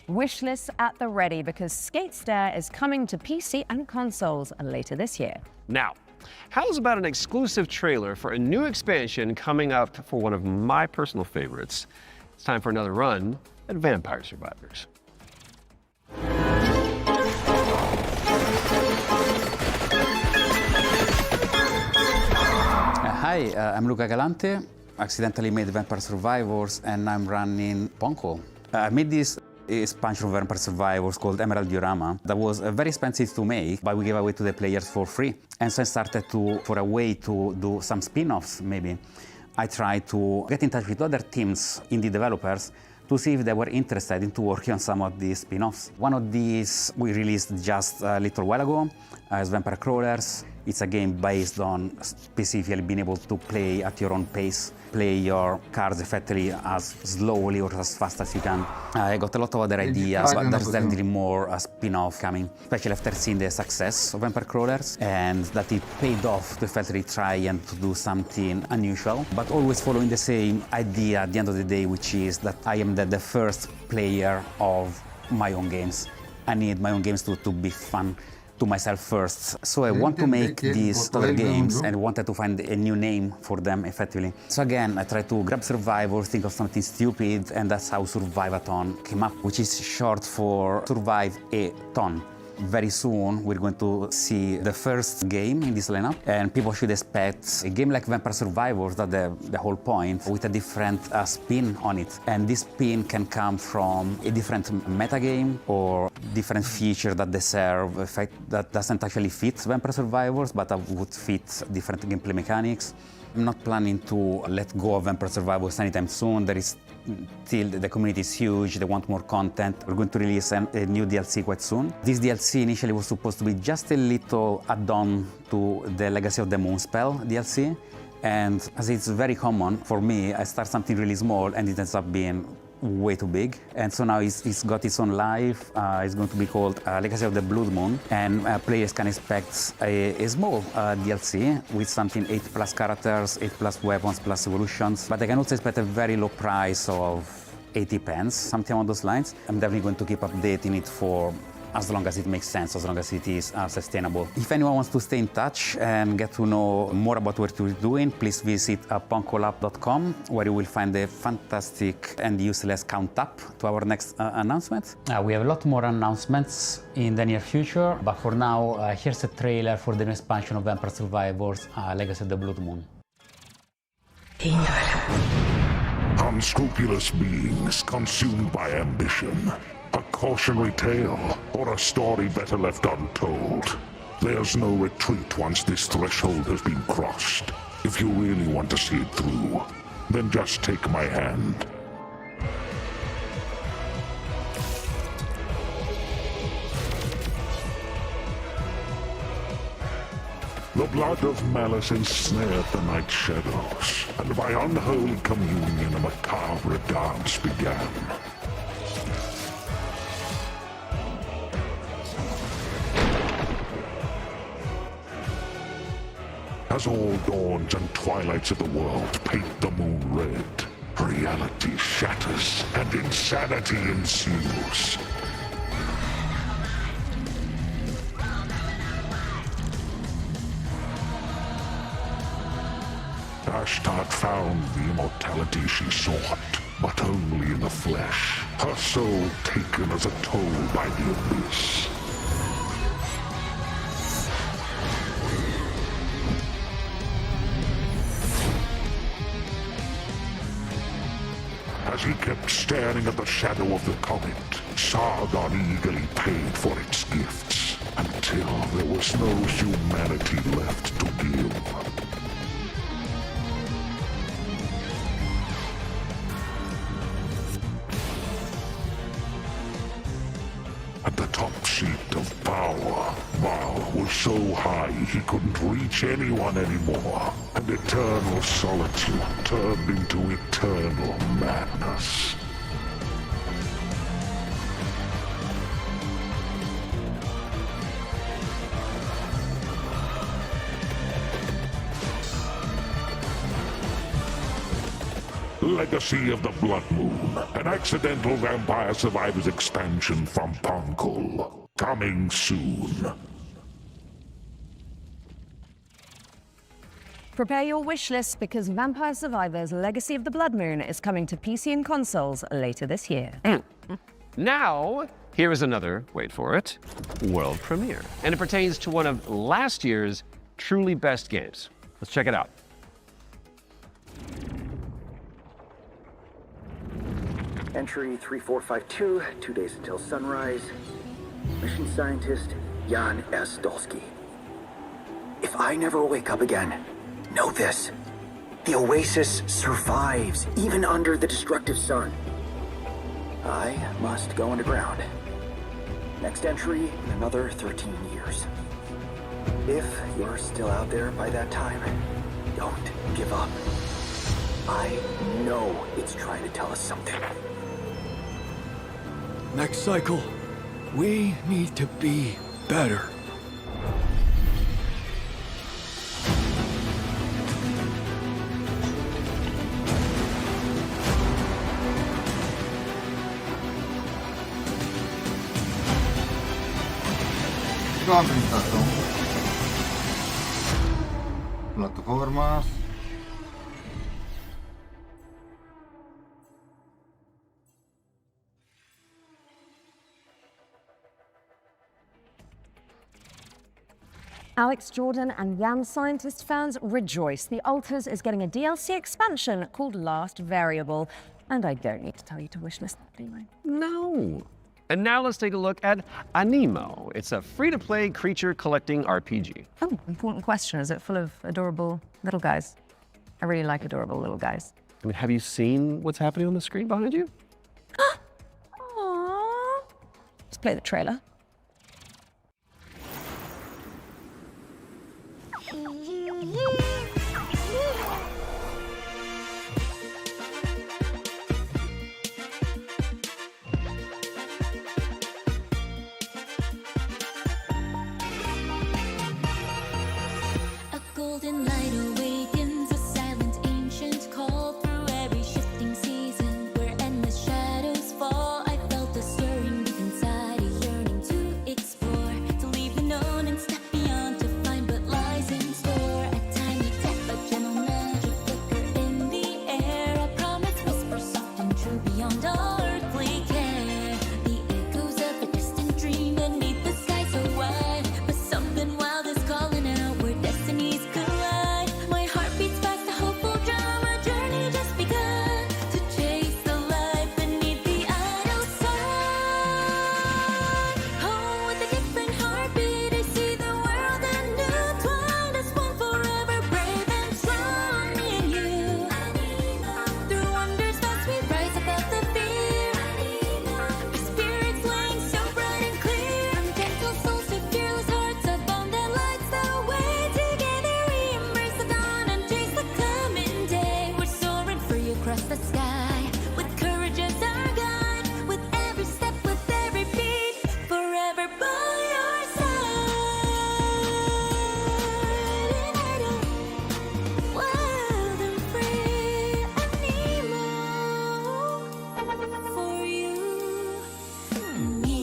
Wishlists at the ready because Skate Stair is coming to PC and consoles later this year. Now, how's about an exclusive trailer for a new expansion coming up for one of my personal favorites? It's time for another run at Vampire Survivors. Hi, I'm Luca Galante. Accidentally made Vampire Survivors and I'm running Ponko. I made this expansion of Vampire Survivors called Emerald Diorama that was very expensive to make, but we gave away to the players for free. And so I started for a way to do some spin-offs maybe. I tried to get in touch with other teams, indie developers, to see if they were interested in working on some of these spin-offs. One of these we released just a little while ago as Vampire Crawlers. It's a game based on specifically being able to play at your own pace, play your cards effectively as slowly or as fast as you can. I got a lot of other ideas, but there's definitely more a spin-off coming, especially after seeing the success of Vampire Crawlers, and that it paid off to effectively try and to do something unusual, but always following the same idea at the end of the day, which is that I am the first player of my own games. I need my own games to be fun to myself first. So I want to make these other games and wanted to find a new name for them effectively. So again, I tried to grab Survivor, think of something stupid, and that's how Survive-a-thon came up, which is short for Survive-a-ton. Very soon, we're going to see the first game in this lineup, and people should expect a game like Vampire Survivors, that's the whole point, with a different spin on it. And this spin can come from a different metagame or different feature that they serve, effect that doesn't actually fit Vampire Survivors, but that would fit different gameplay mechanics. I'm not planning to let go of Vampire Survivors anytime soon. There is still, the community is huge, they want more content. We're going to release a new DLC quite soon. This DLC initially was supposed to be just a little add-on to the Legacy of the Moonspell DLC. And as it's very common for me, I start something really small and it ends up being way too big. And so now it's got its own life. It's going to be called Legacy of the Blood Moon, and players can expect a small DLC with something 8+ characters, 8+ weapons, plus evolutions. But they can also expect a very low price of 80 pence, something along those lines. I'm definitely going to keep updating it for as long as it makes sense, as long as it is sustainable. If anyone wants to stay in touch and get to know more about what we're doing, please visit punkolab.com, where you will find a fantastic and useless count up to our next announcement. We have a lot more announcements in the near future, but for now, here's a trailer for the new expansion of Vampire Survivors, Legacy of the Blood Moon. Unscrupulous beings consumed by ambition. A cautionary tale, or a story better left untold. There's no retreat once this threshold has been crossed. If you really want to see it through, then just take my hand. The blood of malice ensnared the night shadows, and by unholy communion a macabre dance began. As all dawns and twilights of the world paint the moon red, reality shatters and insanity ensues. Ashtart found the immortality she sought, but only in the flesh, her soul taken as a toll by the abyss. As he kept staring at the shadow of the comet, Sargon eagerly paid for its gifts, until there was no humanity left to give. At the top seat of power, Baal was so high he couldn't reach anyone anymore, and eternal solitude turned into eternal madness. Legacy of the Blood Moon, an accidental Vampire Survivors expansion from Punkle. Coming soon. Prepare your wish list because Vampire Survivors Legacy of the Blood Moon is coming to PC and consoles later this year. Now, here is another, wait for it, world premiere. And it pertains to one of last year's truly best games. Let's check it out. Entry 3452, 2 days until sunrise. Mission scientist, Jan S. Dolsky. If I never wake up again, know this. The Oasis survives, even under the destructive sun. I must go underground. Next entry in another 13 years. If you're still out there by that time, don't give up. I know it's trying to tell us something. Next cycle, we need to be better. Plataformas. Alex Jordan and Yam Scientist fans rejoice. The Alters is getting a DLC expansion called Last Variable. And I don't need to tell you to wishlist that, do I? No. And now let's take a look at Anemo. It's a free-to-play creature collecting RPG. Oh, important question. Is it full of adorable little guys? I really like adorable little guys. I mean, have you seen what's happening on the screen behind you? Aww. Let's play the trailer. A golden light awakens, a silent ancient call through every shifting season. Where endless shadows fall, I felt a stirring deep inside, a yearning to explore, to leave the known and step beyond, to find what lies in store. A tiny tap, a gentle nudge, a flicker in the air, a promise whisper soft and true beyond all earthly care. The echoes of a distant dream beneath the sky so wide, but something wild is calling out where destinies collide. My heart beats fast, a hopeful drum, a journey just begun, to chase the light beneath the idle sun. Oh, with a different heartbeat, I see the world intertwined as one forever, brave and strong, me and you. Through wonders fast we rise above the fear. The spirits laying so bright and clear. From gentle souls to fearless hearts, a bond that lights the way. Together we embrace the dawn and chase the coming day. We're soaring free across the sky, with courage as our guide. With every step, with every beat, forever by your side. Wild and free, Anemo, for you and me.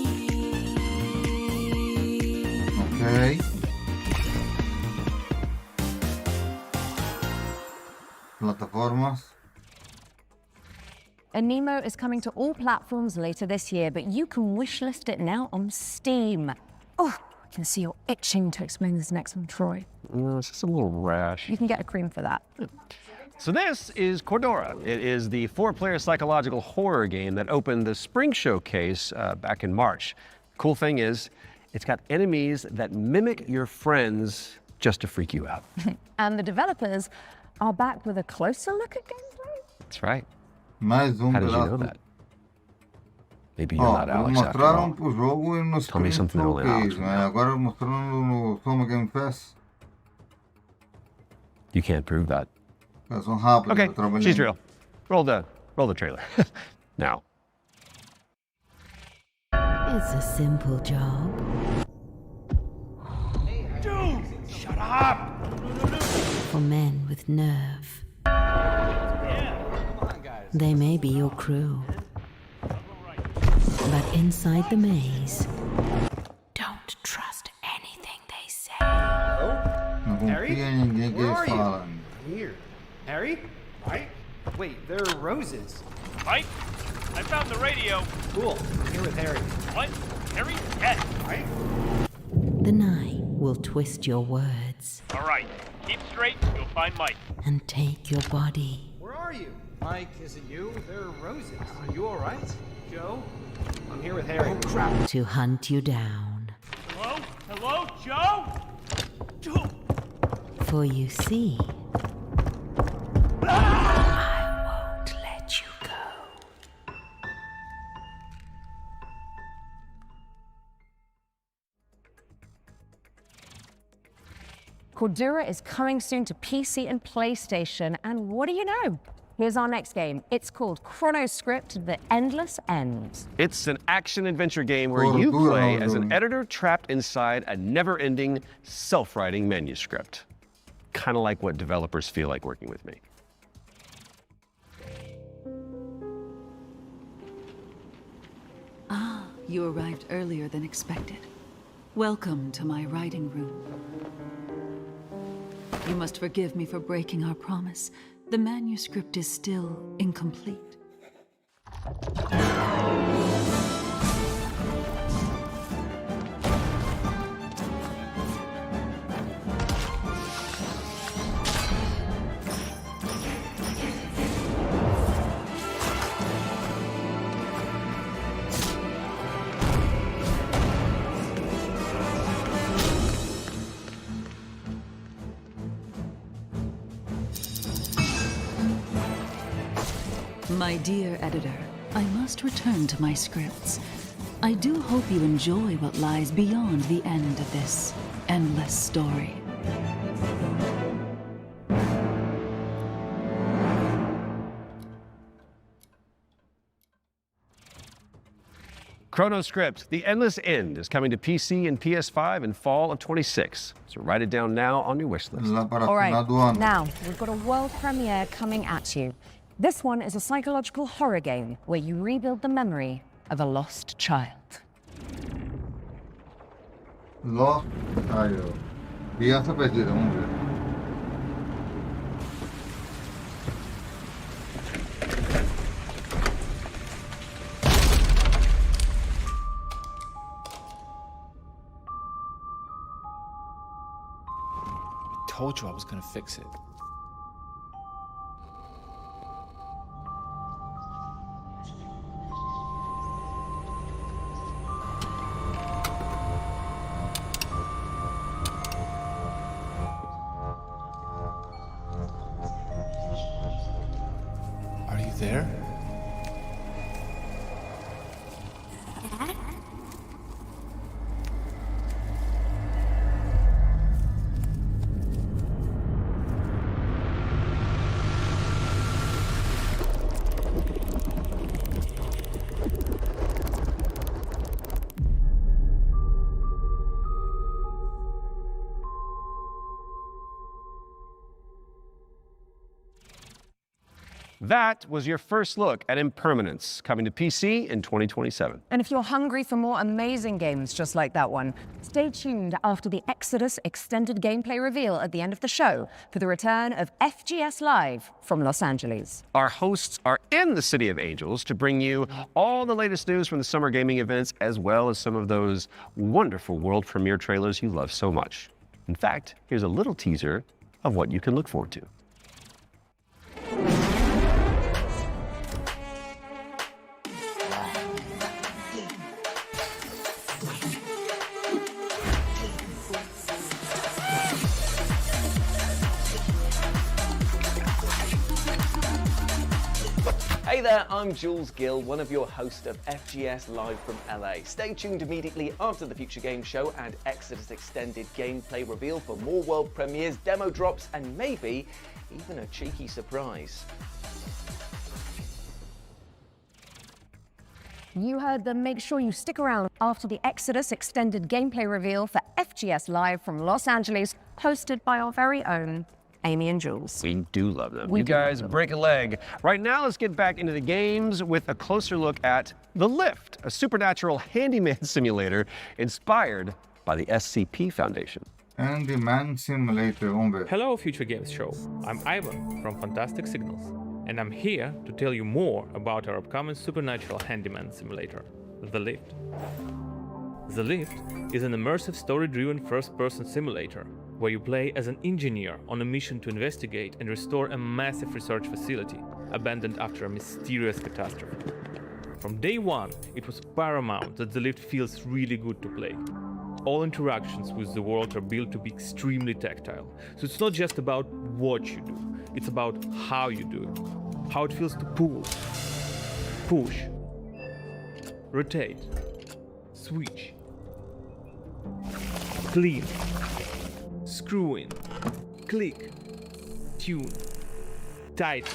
Ok. Plataformas. Anemo is coming to all platforms later this year, but you can wishlist it now on Steam. Oh, I can see you're itching to explain this next one, Troy. No, it's just a little rash. You can get a cream for that. So this is Cordura. It is the 4-player psychological horror game that opened the Spring Showcase back in March. Cool thing is, it's got enemies that mimic your friends just to freak you out. And the developers are back with a closer look at gameplay. That's right. Mais How did you know that? Maybe you're not Alex after all. Mostraram pro jogo no Tell me Spring something only Alex Showcase, would né? know. Agora mostrando no Summer Game Fest. You can't prove that. Elas são rápidas, Okay, eu trabalhei. she's real. Roll the trailer. Now. It's a simple job. Dude, shut up! For men with nerve. They may be your crew. But inside the maze, don't trust anything they say. Não confia em ninguém que eles falam. Here. Harry? Mike? Wait, there are roses. Mike, I found the radio. Cool. I'm here with Harry. What? Harry? Dead. Mike? The night will twist your words All right. Keep straight. You'll find Mike. and take your body. Where are you? Mike, is it you? There are roses. Are you alright? Joe? I'm here with Harry. Oh, crap. To hunt you down. Hello? Hello, Joe? Joe! For you see, I won't let you go. Cordura is coming soon to PC and PlayStation, and what do you know? Here's our next game. It's called Chronoscript: The Endless End. It's an action-adventure game where you play as an editor trapped inside a never-ending, self-writing manuscript. Kind of like what developers feel like working with me. Ah, you arrived earlier than expected. Welcome to my writing room. You must forgive me for breaking our promise. The manuscript is still incomplete. My dear editor, I must return to my scripts. I do hope you enjoy what lies beyond the end of this endless story. Chronoscript: The Endless End is coming to PC and PS5 in fall of 26. So write it down now on your wish list. All right, now we've got a world premiere coming at you. This one is a psychological horror game where you rebuild the memory of a lost child. Lost Child. Criança perdida, vamos ver. Told you I was gonna fix it. Are you there? That was your first look at Impermanence, coming to PC in 2027. And if you're hungry for more amazing games just like that one, stay tuned after the Exodus extended gameplay reveal at the end of the show for the return of FGS Live from Los Angeles. Our hosts are in the City of Angels to bring you all the latest news from the summer gaming events, as well as some of those wonderful world premiere trailers you love so much. In fact, here's a little teaser of what you can look forward to. Hey there, I'm Jules Gill, one of your hosts of FGS Live from LA. Stay tuned immediately after the Future Game Show and Exodus Extended gameplay reveal for more world premieres, demo drops, and maybe even a cheeky surprise. You heard them. Make sure you stick around after the Exodus extended gameplay reveal for FGS Live from Los Angeles, hosted by our very own Amy and Jules. We do love them. You guys break a leg. Right now, let's get back into the games with a closer look at The Lift, a supernatural handyman simulator inspired by the SCP Foundation. Handyman Simulator, vamos ver. Hello, Future Games Show. I'm Ivan from Fantastic Signals, and I'm here to tell you more about our upcoming supernatural handyman simulator, The Lift. The Lift is an immersive story-driven first-person simulator where you play as an engineer on a mission to investigate and restore a massive research facility abandoned after a mysterious catastrophe. From day one, it was paramount that the lift feels really good to play. All interactions with the world are built to be extremely tactile, so it's not just about what you do, it's about how you do it. How it feels to pull, push, rotate, switch, clean, screw in, click, tune, tighten.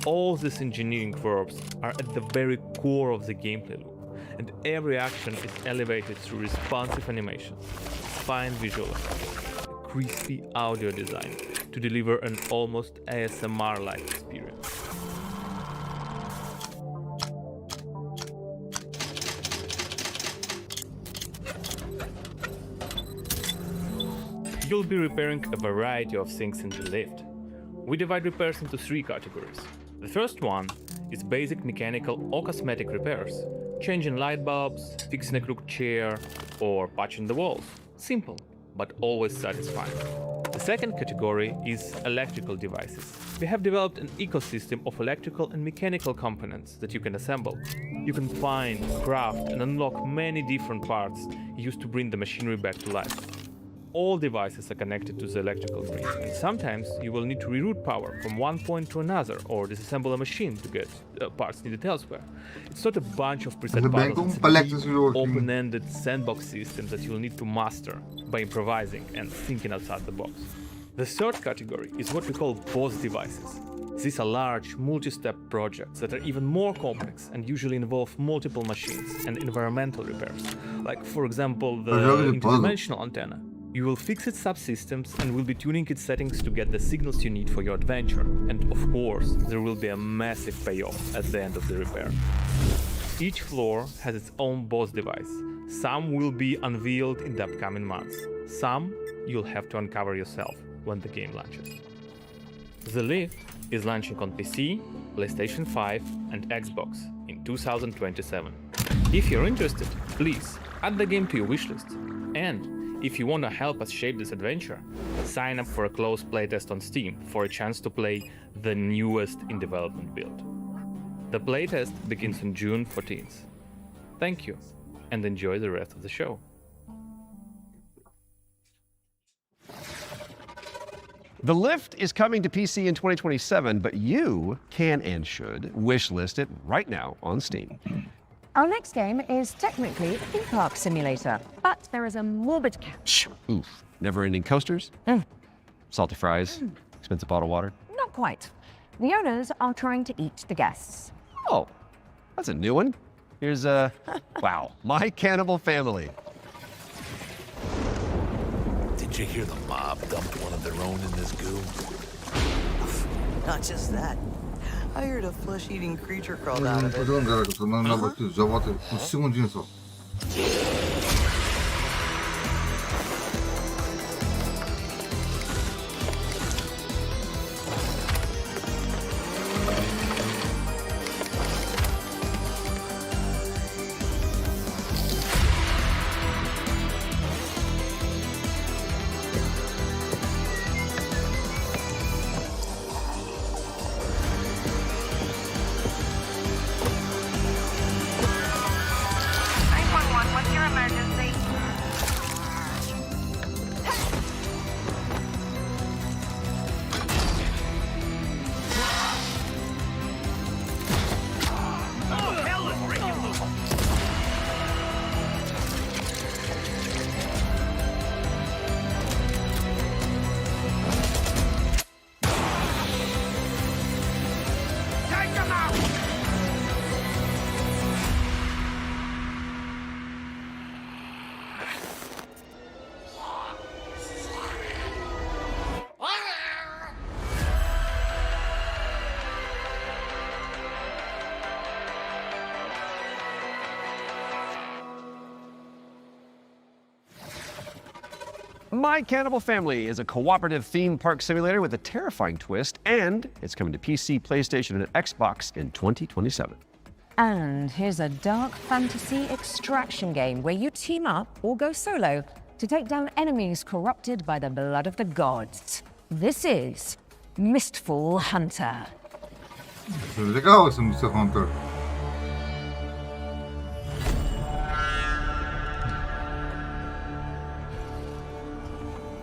All these engineering verbs are at the very core of the gameplay loop, and every action is elevated through responsive animations, fine visual effects, a crispy audio design to deliver an almost ASMR-like experience. You'll be repairing a variety of things in the lift. We divide repairs into 3 categories. The first one is basic mechanical or cosmetic repairs, changing light bulbs, fixing a crooked chair, or patching the walls. Simple, but always satisfying. The second category is electrical devices. We have developed an ecosystem of electrical and mechanical components that you can assemble. You can find, craft, and unlock many different parts used to bring the machinery back to life. All devices are connected to the electrical grid, and sometimes you will need to reroute power from one point to another or disassemble a machine to get parts needed elsewhere. It's not a bunch of preset puzzles, it's an open-ended sandbox system that you'll need to master by improvising and thinking outside the box. The third category is what we call boss devices. These are large, multi-step projects that are even more complex and usually involve multiple machines and environmental repairs, like for example the interdimensional antenna. You will fix its subsystems and will be tuning its settings to get the signals you need for your adventure. And of course, there will be a massive payoff at the end of the repair. Each floor has its own boss device. Some will be unveiled in the upcoming months. Some you'll have to uncover yourself when the game launches. The Lift is launching on PC, PlayStation 5 and Xbox in 2027. If you're interested, please add the game to your wishlist. And if you want to help us shape this adventure, sign up for a closed playtest on Steam for a chance to play the newest in development build. The playtest begins on June 14th. Thank you, and enjoy the rest of the show. The Lift is coming to PC in 2027, but you can and should wishlist it right now on Steam. Our next game is technically a theme park simulator, but there is a morbid catch. Oof. Never-ending coasters? Salty fries? Expensive bottled water? Not quite. The owners are trying to eat the guests. Oh, that's a new one. Here's wow, My Cannibal Family. Did you hear the mob dumped one of their own in this goo? Not just that. I heard a flesh-eating creature crawled out of it. Um segundinho só. My Cannibal Family is a cooperative theme park simulator with a terrifying twist, and it's coming to PC, PlayStation, and Xbox in 2027. And here's a dark fantasy extraction game where you team up or go solo to take down enemies corrupted by the blood of the gods. This is Mistfall Hunter. Isso é legal esse Mr. Hunter.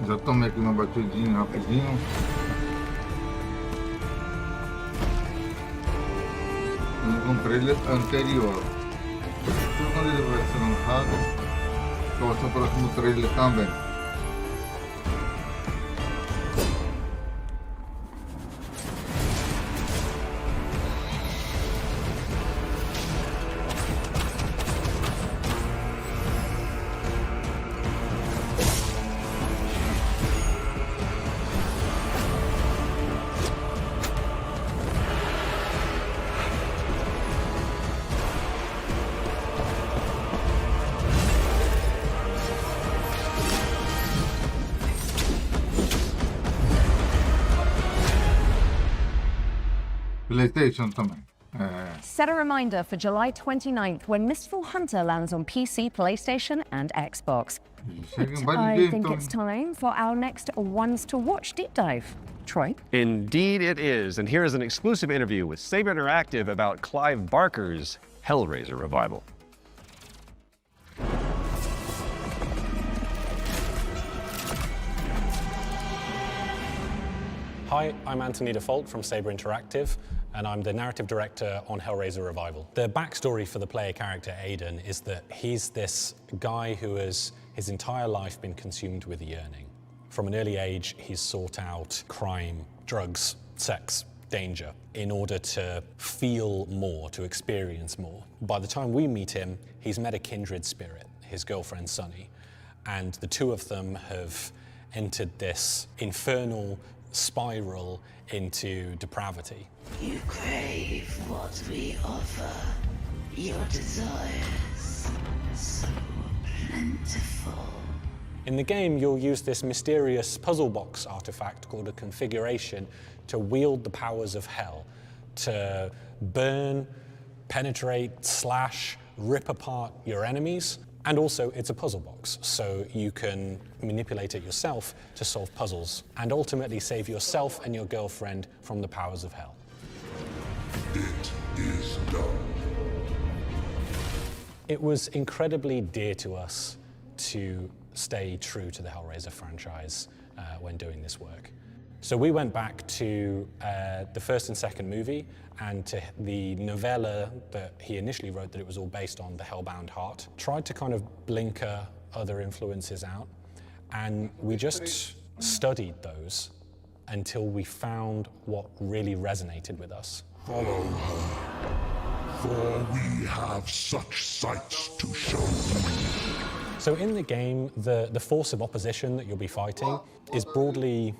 Já tomei aqui uma batidinha rapidinho. Com o trailer anterior. Então quando ele vai ser lançado, eu vou o próximo trailer também. PlayStation também. Set a reminder for July 29th when Mistfall Hunter lands on PC, PlayStation, and Xbox. But I think it's time for our next Ones to Watch deep dive. Troy? Indeed it is, and here is an exclusive interview with Saber Interactive about Clive Barker's Hellraiser revival. Hi, I'm Anthony Default from Saber Interactive, and I'm the narrative director on Hellraiser Revival. The backstory for the player character Aiden is that he's this guy who has his entire life been consumed with yearning. From an early age, he's sought out crime, drugs, sex, danger in order to feel more, to experience more. By the time we meet him, he's met a kindred spirit, his girlfriend Sunny, and the two of them have entered this infernal spiral into depravity. You crave what we offer. Your desires so plentiful. In the game, you'll use this mysterious puzzle box artifact called a configuration to wield the powers of hell, to burn, penetrate, slash, rip apart your enemies. And also, it's a puzzle box, so you can manipulate it yourself to solve puzzles and ultimately save yourself and your girlfriend from the powers of hell. It is done. It was incredibly dear to us to stay true to the Hellraiser franchise when doing this work. So we went back to the first and second movie and to the novella that he initially wrote that it was all based on, The Hellbound Heart. Tried to kind of blinker other influences out, and we just studied those until we found what really resonated with us. Follow her, for we have such sights to show you. So in the game, the force of opposition that you'll be fighting is broadly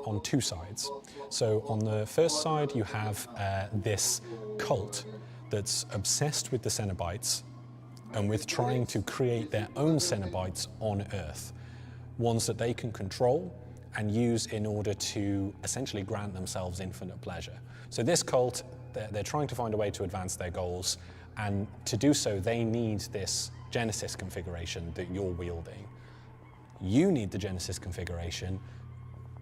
on two sides. So on the first side, you have this cult that's obsessed with the Cenobites and with trying to create their own Cenobites on Earth, ones that they can control and use in order to essentially grant themselves infinite pleasure. So this cult, they're trying to find a way to advance their goals, and to do so, they need this Genesis configuration that you're wielding. You need the Genesis configuration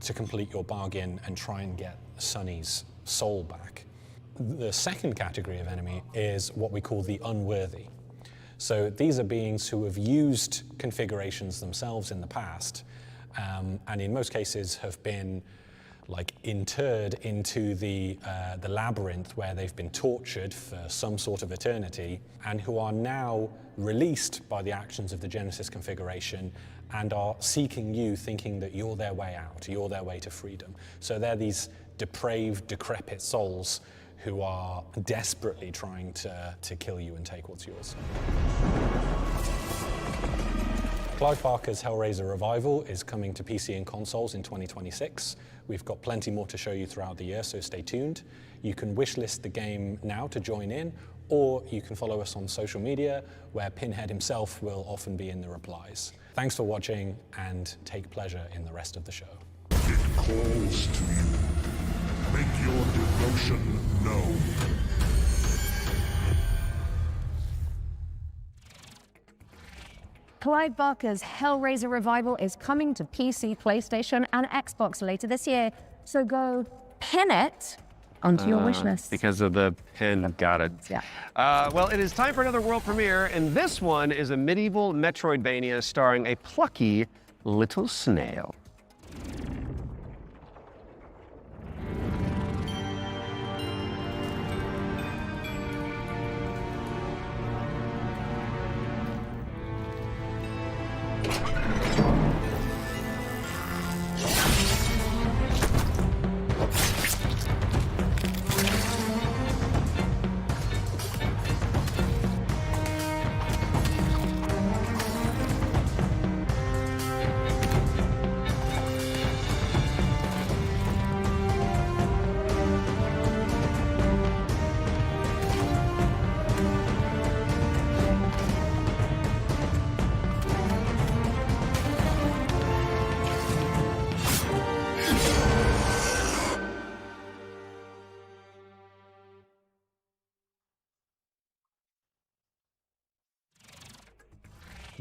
to complete your bargain and try and get Sunny's soul back. The second category of enemy is what we call the unworthy. So these are beings who have used configurations themselves in the past, and in most cases have been like interred into the labyrinth where they've been tortured for some sort of eternity, and who are now released by the actions of the Genesis configuration and are seeking you, thinking that you're their way out, you're their way to freedom. So they're these depraved, decrepit souls who are desperately trying to kill you and take what's yours. Clive Barker's Hellraiser Revival is coming to PC and consoles in 2026. We've got plenty more to show you throughout the year, so stay tuned. You can wishlist the game now to join in, or you can follow us on social media, where Pinhead himself will often be in the replies. Thanks for watching, and take pleasure in the rest of the show. It calls to you. Make your devotion known. Clive Barker's Hellraiser revival is coming to PC, PlayStation, and Xbox later this year. So go pin it onto your wish list. Because of the pin, got it. Yeah. Well, it is time for another world premiere, and this one is a medieval Metroidvania starring a plucky little snail.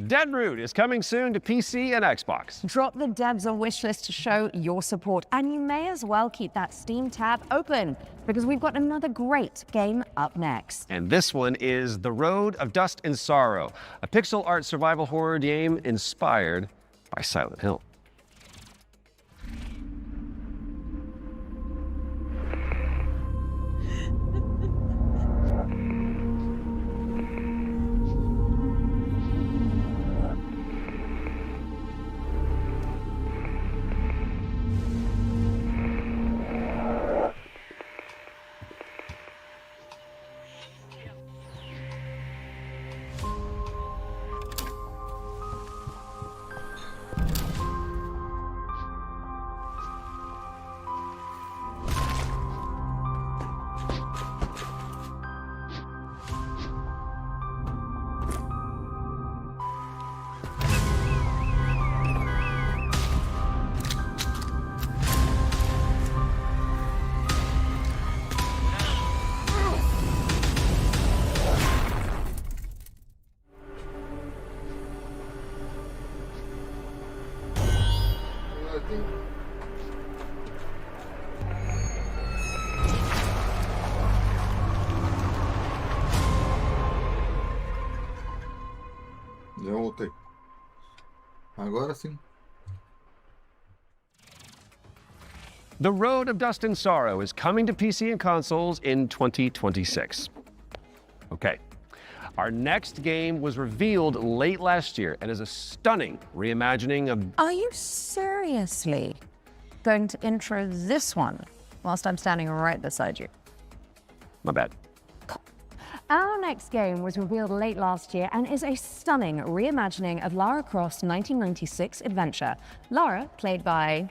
Deadroot is coming soon to PC and Xbox. Drop the devs on wishlist to show your support, and you may as well keep that Steam tab open because we've got another great game up next. And this one is The Road of Dust and Sorrow, a pixel art survival horror game inspired by Silent Hill. Já voltei. Agora sim. The Road of Dust and Sorrow is coming to PC and consoles in 2026. Okay. Our next game was revealed late last year and is a stunning reimagining of... Are you seriously going to intro this one whilst I'm standing right beside you? My bad. Our next game was revealed late last year and is a stunning reimagining of Lara Croft's 1996 adventure. Lara, played by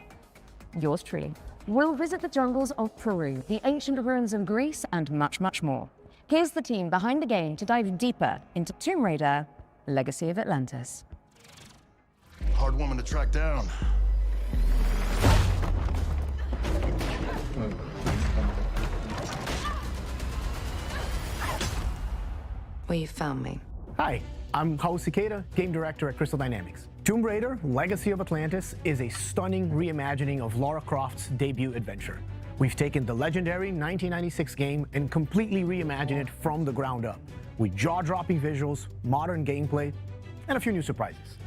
yours truly, will visit the jungles of Peru, the ancient ruins of Greece, and much, much more. Here's the team behind the game to dive deeper into Tomb Raider: Legacy of Atlantis. Hard woman to track down. Well, you found me. Hi, I'm Hao Cicada, game director at Crystal Dynamics. Tomb Raider: Legacy of Atlantis is a stunning reimagining of Lara Croft's debut adventure. We've taken the legendary 1996 game and completely reimagined it from the ground up, with jaw-dropping visuals, modern gameplay, and a few new surprises.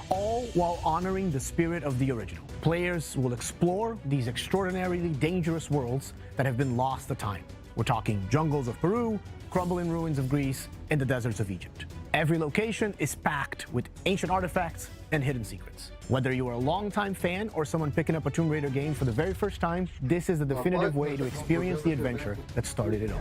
All while honoring the spirit of the original. Players will explore these extraordinarily dangerous worlds that have been lost to time. We're talking jungles of Peru, crumbling ruins of Greece, and the deserts of Egypt. Every location is packed with ancient artifacts and hidden secrets. Whether you are a longtime fan or someone picking up a Tomb Raider game for the very first time, this is the definitive way to experience the adventure that started it all.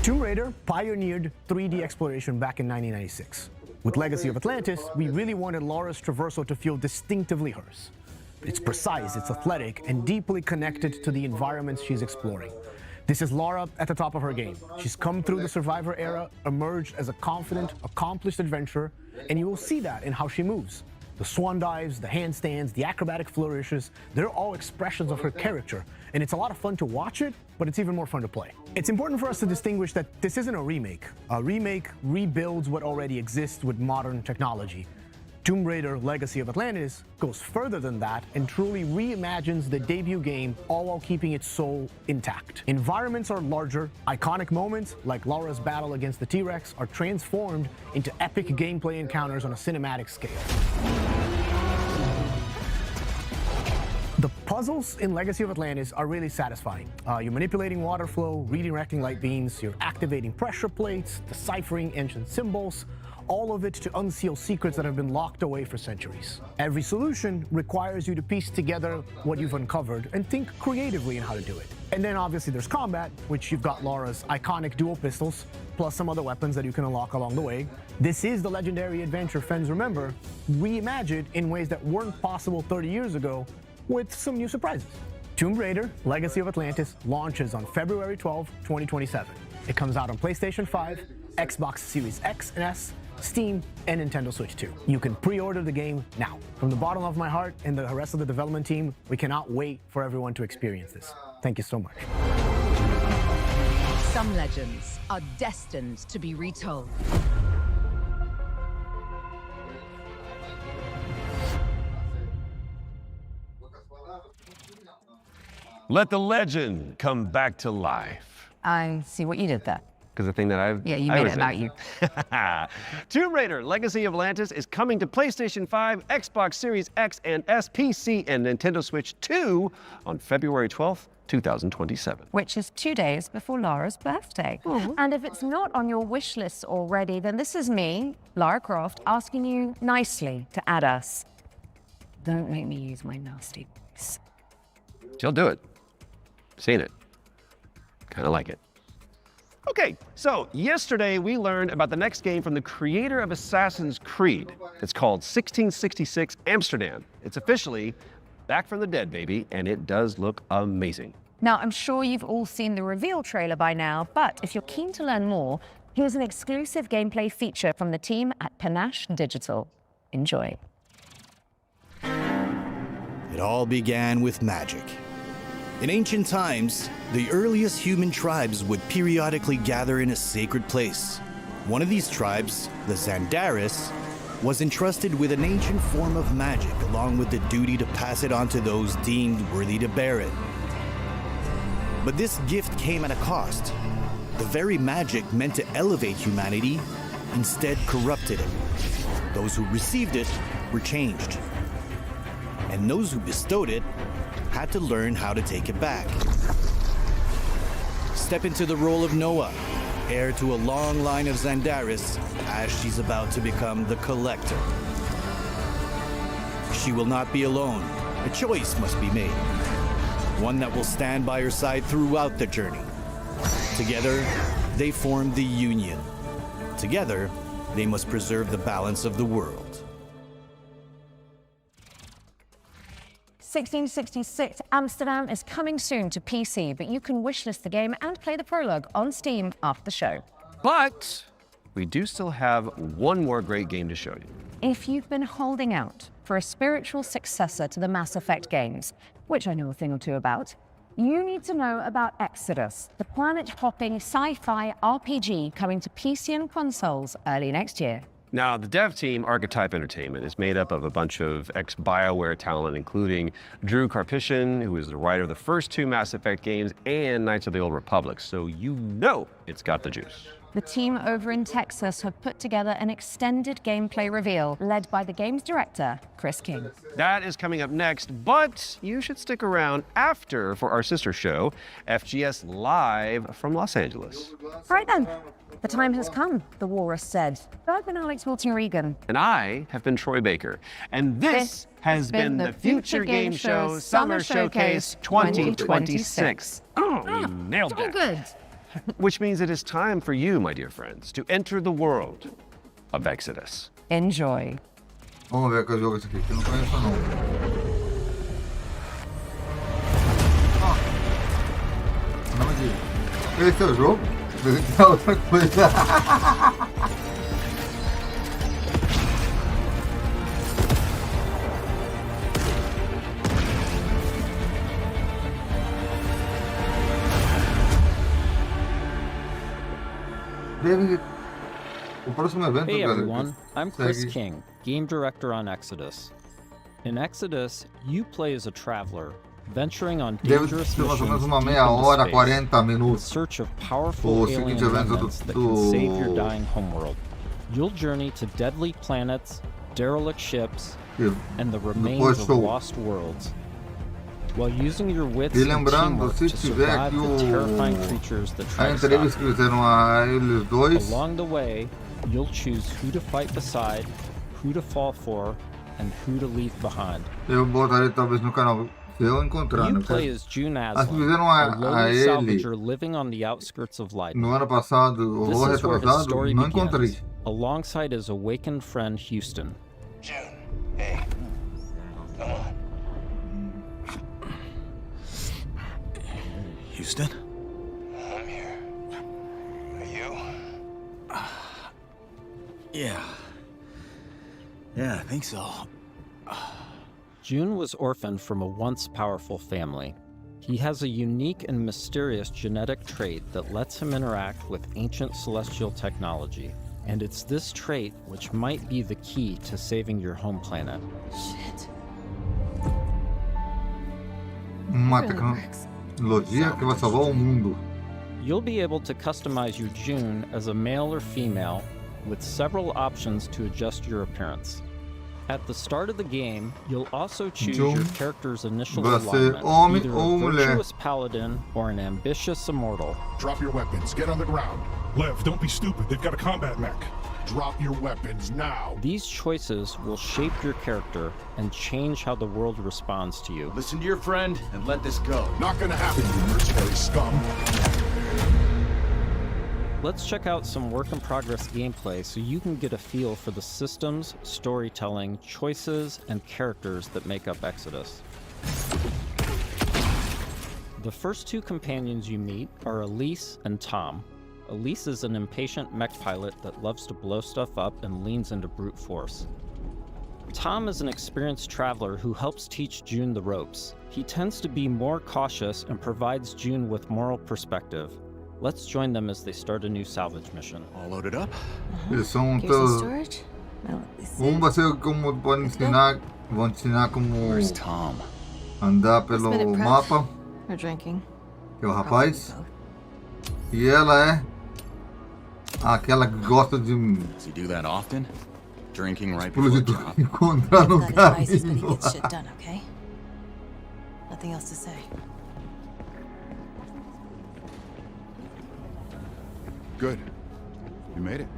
Tomb Raider pioneered 3D exploration back in 1996. With Legacy of Atlantis, we really wanted Lara's traversal to feel distinctively hers. It's precise, it's athletic, and deeply connected to the environments she's exploring. This is Lara at the top of her game. She's come through the Survivor era, emerged as a confident, accomplished adventurer, and you will see that in how she moves. The swan dives, the handstands, the acrobatic flourishes, they're all expressions of her character. And it's a lot of fun to watch it, but it's even more fun to play. It's important for us to distinguish that this isn't a remake. A remake rebuilds what already exists with modern technology. Tomb Raider Legacy of Atlantis goes further than that and truly reimagines the debut game, all while keeping its soul intact. Environments are larger, iconic moments like Laura's battle against the T-Rex are transformed into epic gameplay encounters on a cinematic scale. The puzzles in Legacy of Atlantis are really satisfying. You're manipulating water flow, redirecting light beams, you're activating pressure plates, deciphering ancient symbols, all of it to unseal secrets that have been locked away for centuries. Every solution requires you to piece together what you've uncovered and think creatively in how to do it. And then obviously there's combat, which you've got Laura's iconic dual pistols, plus some other weapons that you can unlock along the way. This is the legendary adventure fans remember, reimagined in ways that weren't possible 30 years ago, with some new surprises. Tomb Raider Legacy of Atlantis launches on February 12, 2027. It comes out on PlayStation 5, Xbox Series X and S, Steam, and Nintendo Switch 2. You can pre-order the game now. From the bottom of my heart and the rest of the development team, we cannot wait for everyone to experience this. Thank you so much. Some legends are destined to be retold. Let the legend come back to life. I see what you did there. Because the thing that Yeah, you made it about you. Tomb Raider Legacy of Atlantis is coming to PlayStation 5, Xbox Series X and S, PC, and Nintendo Switch 2 on February 12th, 2027. Which is 2 days before Laura's birthday. And if it's not on your wish list already, then this is me, Lara Croft, asking you nicely to add us. Don't make me use my nasty voice. She'll do it. Seen it. Kind of like it. Okay, so yesterday we learned about the next game from the creator of Assassin's Creed. It's called 1666 Amsterdam. It's officially back from the dead, baby, and it does look amazing. Now, I'm sure you've all seen the reveal trailer by now, but if you're keen to learn more, here's an exclusive gameplay feature from the team at Panache Digital. Enjoy. It all began with magic. In ancient times, the earliest human tribes would periodically gather in a sacred place. One of these tribes, the Zandaris, was entrusted with an ancient form of magic along with the duty to pass it on to those deemed worthy to bear it. But this gift came at a cost. The very magic meant to elevate humanity instead corrupted it. Those who received it were changed. And those who bestowed it had to learn how to take it back. Step into the role of Noah, heir to a long line of Zandaris, as she's about to become the Collector. She will not be alone. A choice must be made. One that will stand by her side throughout the journey. Together, they form the Union. Together, they must preserve the balance of the world. 1666 Amsterdam is coming soon to PC, but you can wishlist the game and play the prologue on Steam after the show. But we do still have one more great game to show you. If you've been holding out for a spiritual successor to the Mass Effect games, which I know a thing or two about, you need to know about Exodus, the planet-hopping sci-fi RPG coming to PC and consoles early next year. Now, the dev team, Archetype Entertainment, is made up of a bunch of ex-BioWare talent, including Drew Karpyshyn, who is the writer of the first two Mass Effect games, and Knights of the Old Republic, so you know it's got the juice. The team over in Texas have put together an extended gameplay reveal led by the game's director, Chris King. That is coming up next, but you should stick around after for our sister show, FGS Live from Los Angeles. Right then, the time has come, the walrus said. I've been Alex Wilton-Regan. And I have been Troy Baker. And this has been the Future Game Show Summer Showcase 2026. Oh, you nailed that. Good. Which means it is time for you, my dear friends, to enter the world of Exodus. Enjoy. Vamos ver qual jogo é esse aqui, que eu não conheço não. Não, mas esse é o jogo? É outra coisa. David, o próximo evento, Hey galera. everyone, I'm Chris Segue. King, game director on Exodus. In Exodus, you play as a traveler, venturing on Deve dangerous ser mais ou menos missions uma deep meia into hora, space, 40 in minutos. search of powerful O alien seguinte evento remnants that can save your do dying homeworld. You'll journey to deadly planets, derelict ships, and the remains of show. lost worlds. While using your wits E and lembrando, teamwork se to tiver survive aqui the terrifying creatures that a try to stop entrevista que you. fizeram a eles dois, Along the way, you'll choose who to fight beside, who to fall for, and who to leave behind. eu botarei talvez no canal se eu encontrar, You né? play as June As que Aslan, fizeram a a lowly ele salvager living on the outskirts of Leiden. no ano passado ou This is where his retrasado, story não encontrei. begins, alongside his awakened friend Houston. Hey, come on. Houston? I'm here. Are you? Yeah. Yeah, I think so. June was orphaned from a once powerful family. He has a unique and mysterious genetic trait that lets him interact with ancient celestial technology. And it's this trait which might be the key to saving your home planet. Shit. Uma tecnologia que vai salvar o mundo. You'll be able to customize your June as a male or female with several options to adjust your appearance. At the start of the game, you'll also choose June your character's initial vai ser alignment, homem either ou a mulher. virtuous paladin or an ambitious immortal. Drop your weapons. Get on the ground. Lev, don't be stupid. They've got a combat mech. Drop your weapons now. These choices will shape your character and change how the world responds to you. Listen to your friend and let this go. Not gonna happen, you mercenary scum. Let's check out some work-in-progress gameplay so you can get a feel for the systems, storytelling, choices, and characters that make up Exodus. The first two companions you meet are Elise and Tom. Elise is an impatient mech pilot that loves to blow stuff up and leans into brute force. Tom is an experienced traveler who helps teach June the ropes. He tends to be more cautious and provides June with moral perspective. Let's join them as they start a new salvage mission. All loaded up? Eles são Here's the todos. storage. Well, this Vai ser como podem ensinar, vão ensinar como Where's Tom? andar pelo minute prep. mapa, Or drinking. que é o rapaz. E ela é aquela que gosta de Does he do that often? Drinking right pulo before de job? encontrar no That advises, but he caminho. gets shit done, okay? Nothing else to say. Good. You made it.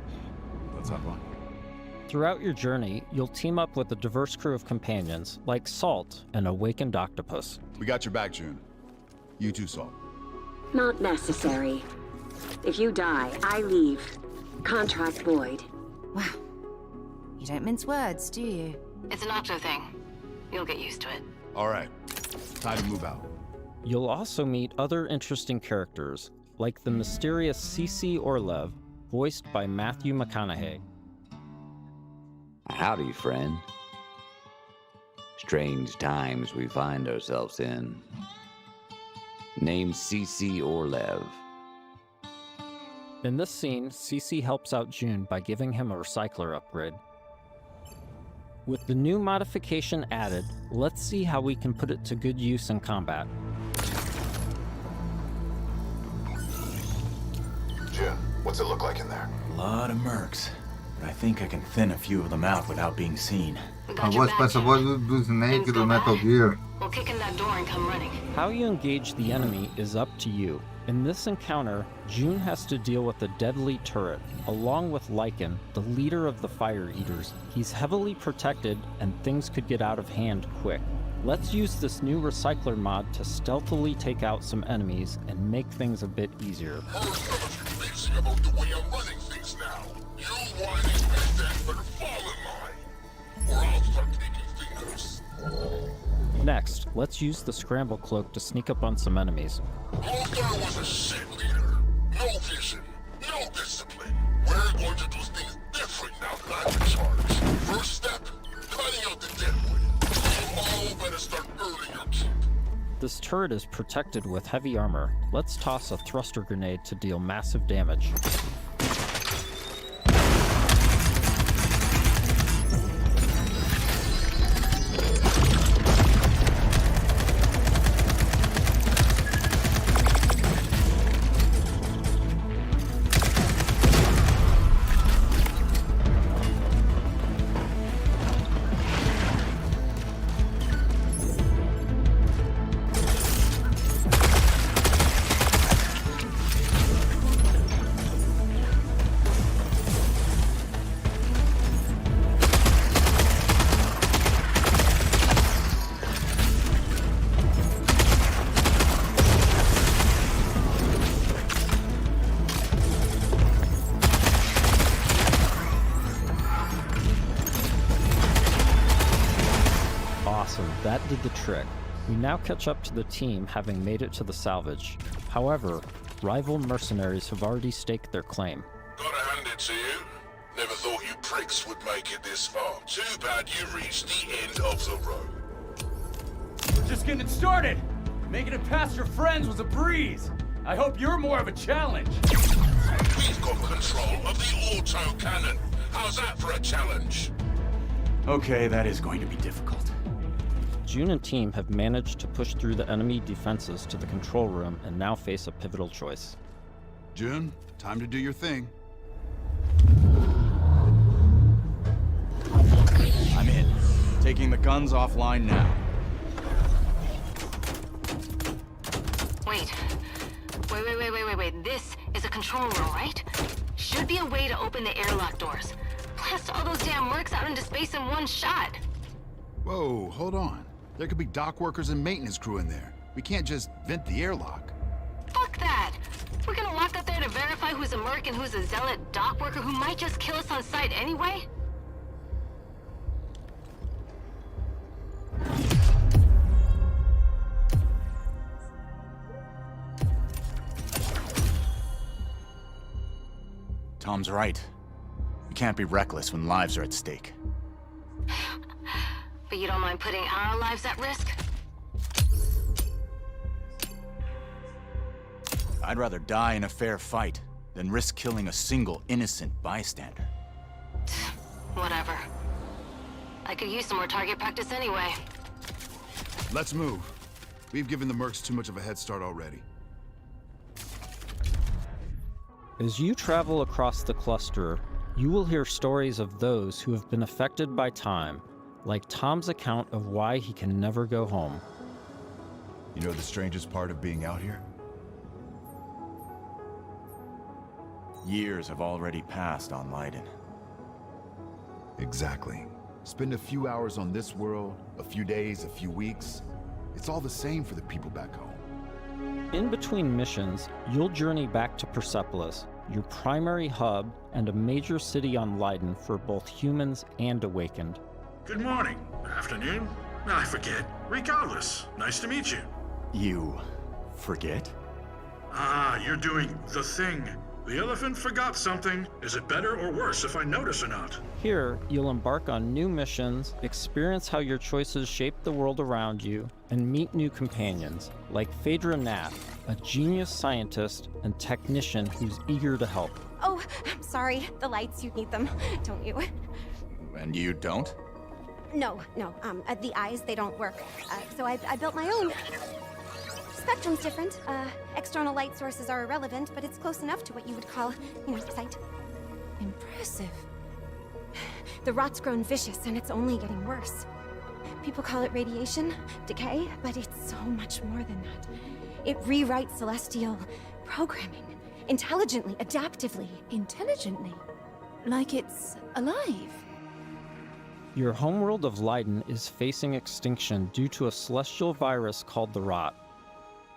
Let's hop on. Throughout your journey, you'll team up with a diverse crew of companions, like Salt, an awakened octopus. We got your back, June. You too, Salt. Not necessary. If you die, I leave. Contract void. Wow. You don't mince words, do you? It's an Octo thing. You'll get used to it. All right. Time to move out. You'll also meet other interesting characters, like the mysterious CC Orlev, voiced by Matthew McConaughey. Howdy, friend. Strange times we find ourselves in. Named CC Orlev. In this scene, CC helps out June by giving him a recycler upgrade. With the new modification added, let's see how we can put it to good use in combat. Jim, what's it look like in there? A lot of mercs. But I think I can thin a few of them out without being seen. A voz parece a voz do Snake do Metal Gear. We'll kick in that door and come running. How you engage the enemy is up to you. In this encounter, June has to deal with a deadly turret, along with Lycan, the leader of the Fire Eaters. He's heavily protected, and things could get out of hand quick. Let's use this new recycler mod to stealthily take out some enemies and make things a bit easier. About the way I'm running things now. You whining bandits better fall in line, or I'll start taking fingers. Next, let's use the scramble cloak to sneak up on some enemies. Lothar was a shit leader. No vision, no discipline. We're going to do things different now that I'm in charge. First step, cutting out the deadwood. You all better start earning your keep. This turret is protected with heavy armor. Let's toss a thruster grenade to deal massive damage. trick. We now catch up to the team having made it to the salvage. However, rival mercenaries have already staked their claim. Gotta hand it to you. Never thought you pricks would make it this far. Too bad you reached the end of the road. We're just getting started. Making it past your friends was a breeze. I hope you're more of a challenge. We've got control of the auto-cannon. How's that for a challenge? Okay, that is going to be difficult. June and team have managed to push through the enemy defenses to the control room and now face a pivotal choice. June, time to do your thing. I'm in. Taking the guns offline now. Wait. This is a control room, right? Should be a way to open the airlock doors. Blast all those damn mercs out into space in one shot. Whoa, hold on. There could be dock workers and maintenance crew in there. We can't just vent the airlock. Fuck that. We're gonna walk up there to verify who's a merc and who's a zealot dock worker who might just kill us on sight anyway? Tom's right. We can't be reckless when lives are at stake. But you don't mind putting our lives at risk? I'd rather die in a fair fight than risk killing a single innocent bystander. Whatever. I could use some more target practice anyway. Let's move. We've given the mercs too much of a head start already. As you travel across the cluster, you will hear stories of those who have been affected by time, like Tom's account of why he can never go home. You know the strangest part of being out here? Years have already passed on Leiden. Exactly. Spend a few hours on this world, a few days, a few weeks. It's all the same for the people back home. In between missions, you'll journey back to Persepolis, your primary hub and a major city on Leiden for both humans and Awakened. Good morning. Afternoon? I forget. Regardless, nice to meet you. You forget? Ah, you're doing the thing. The elephant forgot something. Is it better or worse if I notice or not? Here, you'll embark on new missions, experience how your choices shape the world around you, and meet new companions, like Phaedra Nath, a genius scientist and technician who's eager to help. Oh, I'm sorry. The lights, you need them, don't you? And you don't? No. The eyes, they don't work. So I built my own. Spectrum's different. External light sources are irrelevant, but it's close enough to what you would call, sight. Impressive. The rot's grown vicious, and it's only getting worse. People call it radiation, decay, but it's so much more than that. It rewrites celestial programming. Intelligently, adaptively. Intelligently? Like it's alive? Your homeworld of Leiden is facing extinction due to a celestial virus called the Rot.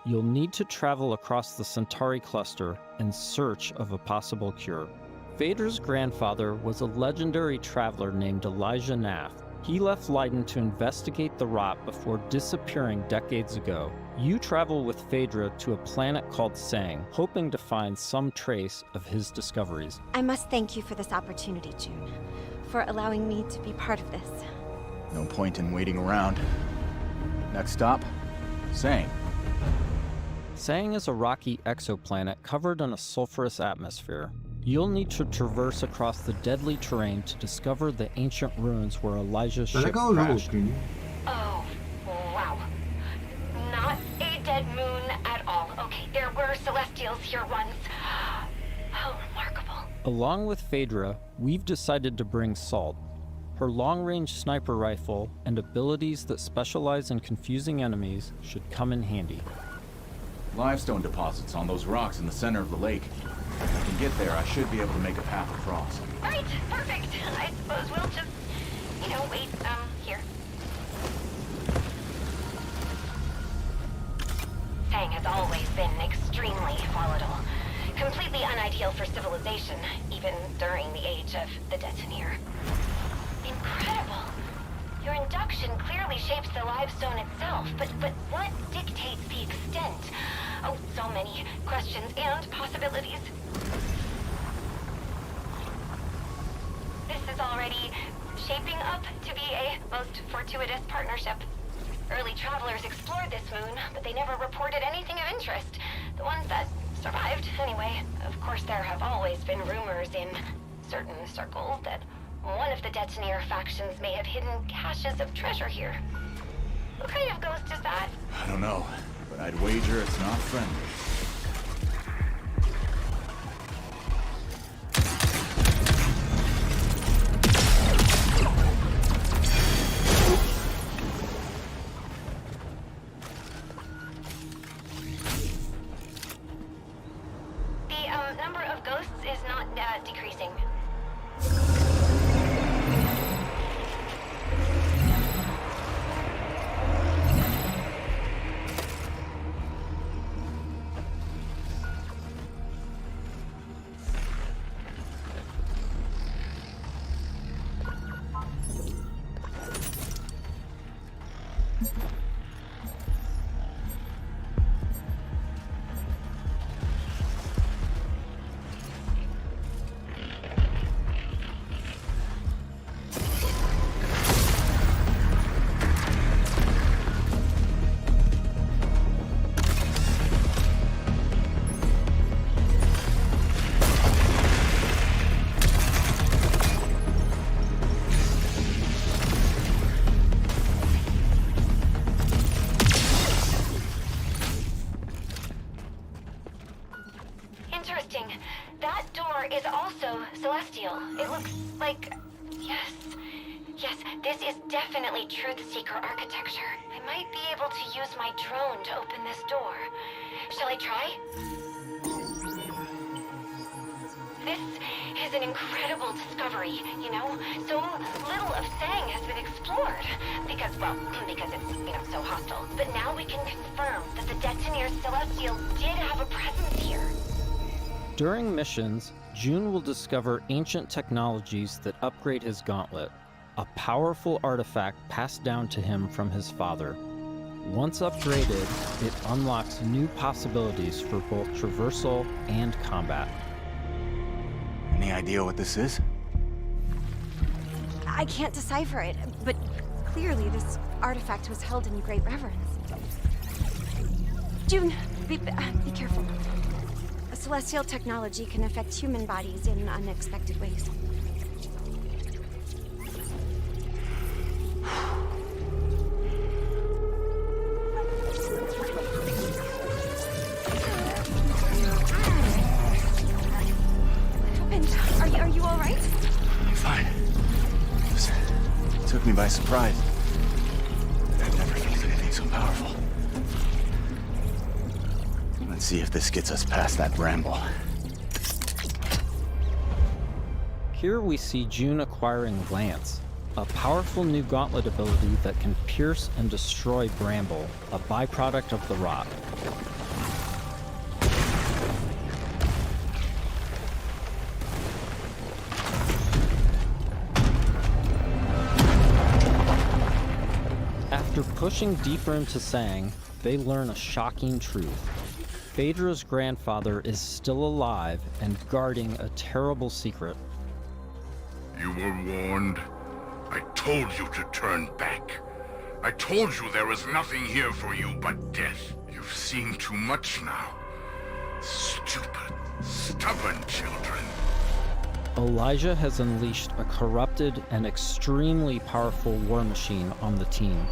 You'll need to travel across the Centauri cluster in search of a possible cure. Phaedra's grandfather was a legendary traveler named Elijah Nath. He left Leiden to investigate the Rot before disappearing decades ago. You travel with Phaedra to a planet called Sang, hoping to find some trace of his discoveries. I must thank you for this opportunity, June, for allowing me to be part of this. No point in waiting around. Next stop, Sang. Sang is a rocky exoplanet covered in a sulfurous atmosphere. You'll need to traverse across the deadly terrain to discover the ancient ruins where Elijah's ship crashed. Oh, wow. Not a dead moon at all. Okay, there were Celestials here once. How remarkable. Along with Phaedra, we've decided to bring Salt. Her long-range sniper rifle and abilities that specialize in confusing enemies should come in handy. Limestone deposits on those rocks in the center of the lake. If I can get there, I should be able to make a path across. Right, perfect. I suppose we'll just, wait, here. Sang has always been extremely volatile. Completely unideal for civilization, even during the age of the Detoneer. Incredible. Your induction clearly shapes the limestone itself, but what dictates the extent? Oh, so many questions and possibilities. This is already shaping up to be a most fortuitous partnership. Early travelers explored this moon, but they never reported anything of interest. The ones that survived, anyway. Of course, there have always been rumors in certain circles that one of the Detonator factions may have hidden caches of treasure here. What kind of ghost is that? I don't know, but I'd wager it's not friendly. The number of ghosts is not decreasing. Interesting. That door is also celestial. It looks like... Yes, this is definitely Truth Seeker architecture. I might be able to use my drone to open this door. Shall I try? This is an incredible discovery, you know? So little of Sang has been explored. Because it's, so hostile. But now we can confirm that the Detonator Celestial did have a presence here. During missions, June will discover ancient technologies that upgrade his gauntlet, a powerful artifact passed down to him from his father. Once upgraded, it unlocks new possibilities for both traversal and combat. Any idea what this is? I can't decipher it, but clearly this artifact was held in great reverence. June, be careful. Celestial technology can affect human bodies in unexpected ways. What happened? Are you all right? I'm fine. It took me by surprise. I've never felt anything so powerful. Let's see if this gets us past that bramble. Here we see June acquiring Lance, a powerful new gauntlet ability that can pierce and destroy bramble, a byproduct of the rot. After pushing deeper into Sang, they learn a shocking truth. Phaedra's grandfather is still alive and guarding a terrible secret. You were warned. I told you to turn back. I told you there was nothing here for you but death. You've seen too much now. Stupid, stubborn children. Elijah has unleashed a corrupted and extremely powerful war machine on the team.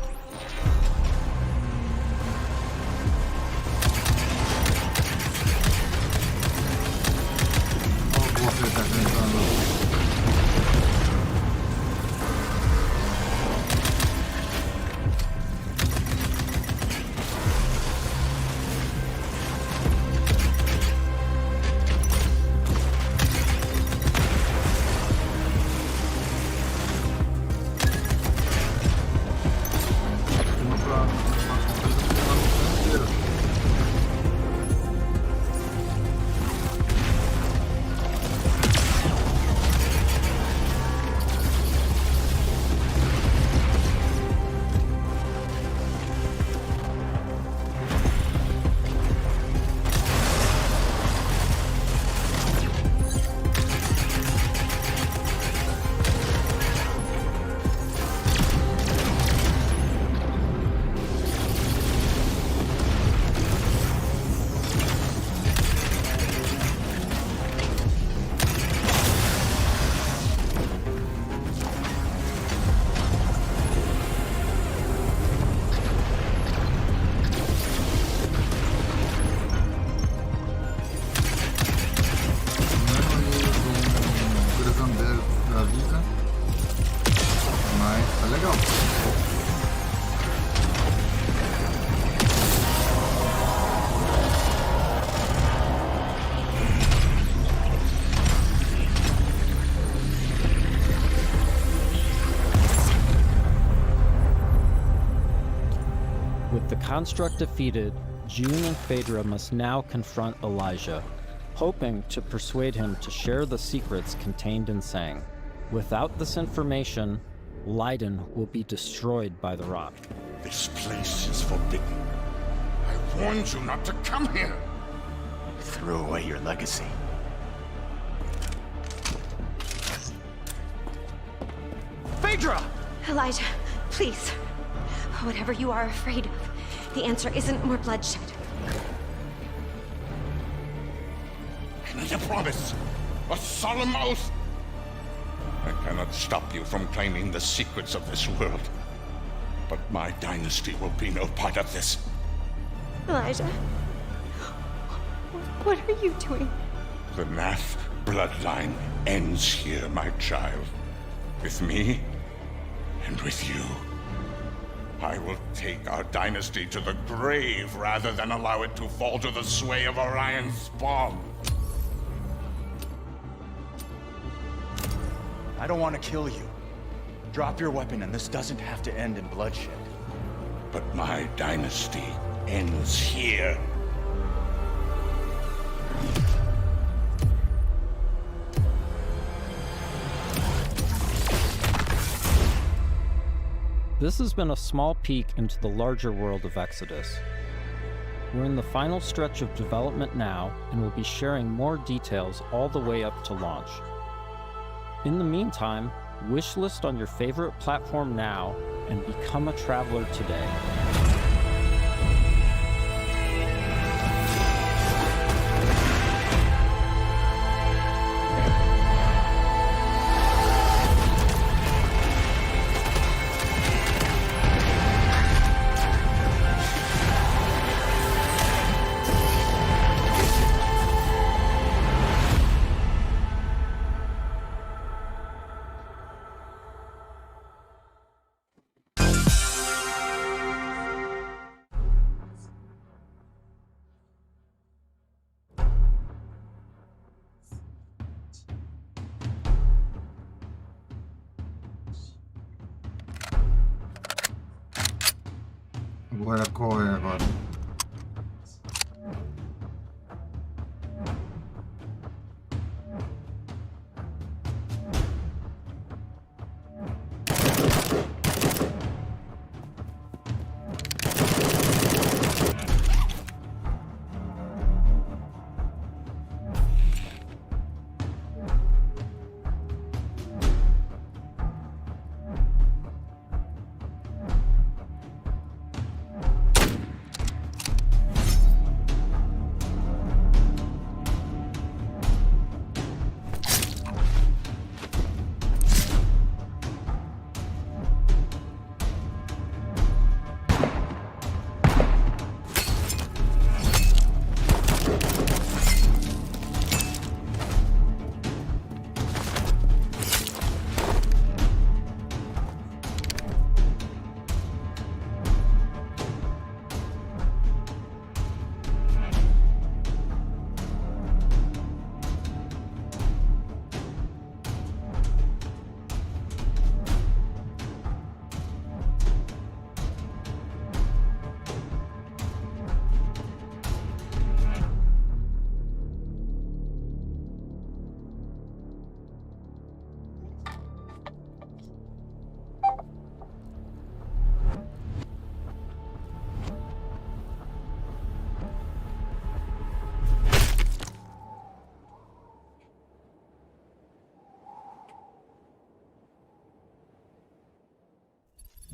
Construct defeated, June and Phaedra must now confront Elijah, hoping to persuade him to share the secrets contained in Sang. Without this information, Leiden will be destroyed by the rock. This place is forbidden. I warned you not to come here. You threw away your legacy. Phaedra! Elijah, please. Whatever you are afraid of, the answer isn't more bloodshed. I need a promise. A solemn oath. I cannot stop you from claiming the secrets of this world. But my dynasty will be no part of this. Elijah, what are you doing? The Nath bloodline ends here, my child. With me and with you. I will take our dynasty to the grave rather than allow it to fall to the sway of Orion's spawn. I don't want to kill you. Drop your weapon and this doesn't have to end in bloodshed. But my dynasty ends here. This has been a small peek into the larger world of Exodus. We're in the final stretch of development now, and we'll be sharing more details all the way up to launch. In the meantime, wishlist on your favorite platform now and become a traveler today. Voy a correr agora.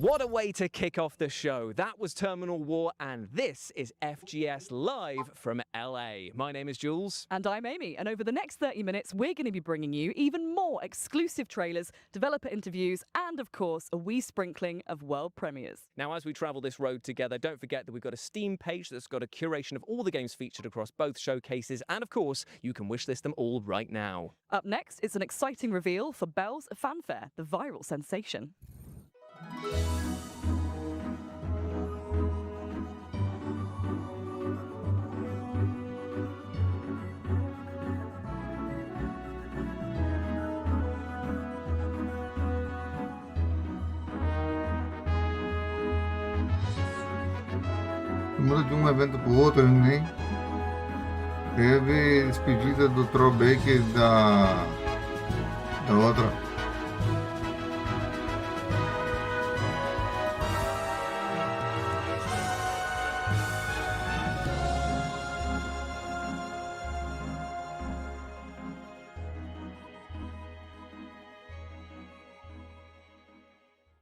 What a way to kick off the show. That was Terminal War, and this is FGS Live from LA. My name is Jules. And I'm Amy, and over the next 30 minutes, we're going to be bringing you even more exclusive trailers, developer interviews, and of course, a wee sprinkling of world premieres. Now, as we travel this road together, don't forget that we've got a Steam page that's got a curation of all the games featured across both showcases, and of course, you can wishlist them all right now. Up next, it's an exciting reveal for Belle's Fanfare, the viral sensation. muda de um evento pro outro, nem teve despedida do Troy Baker da outra.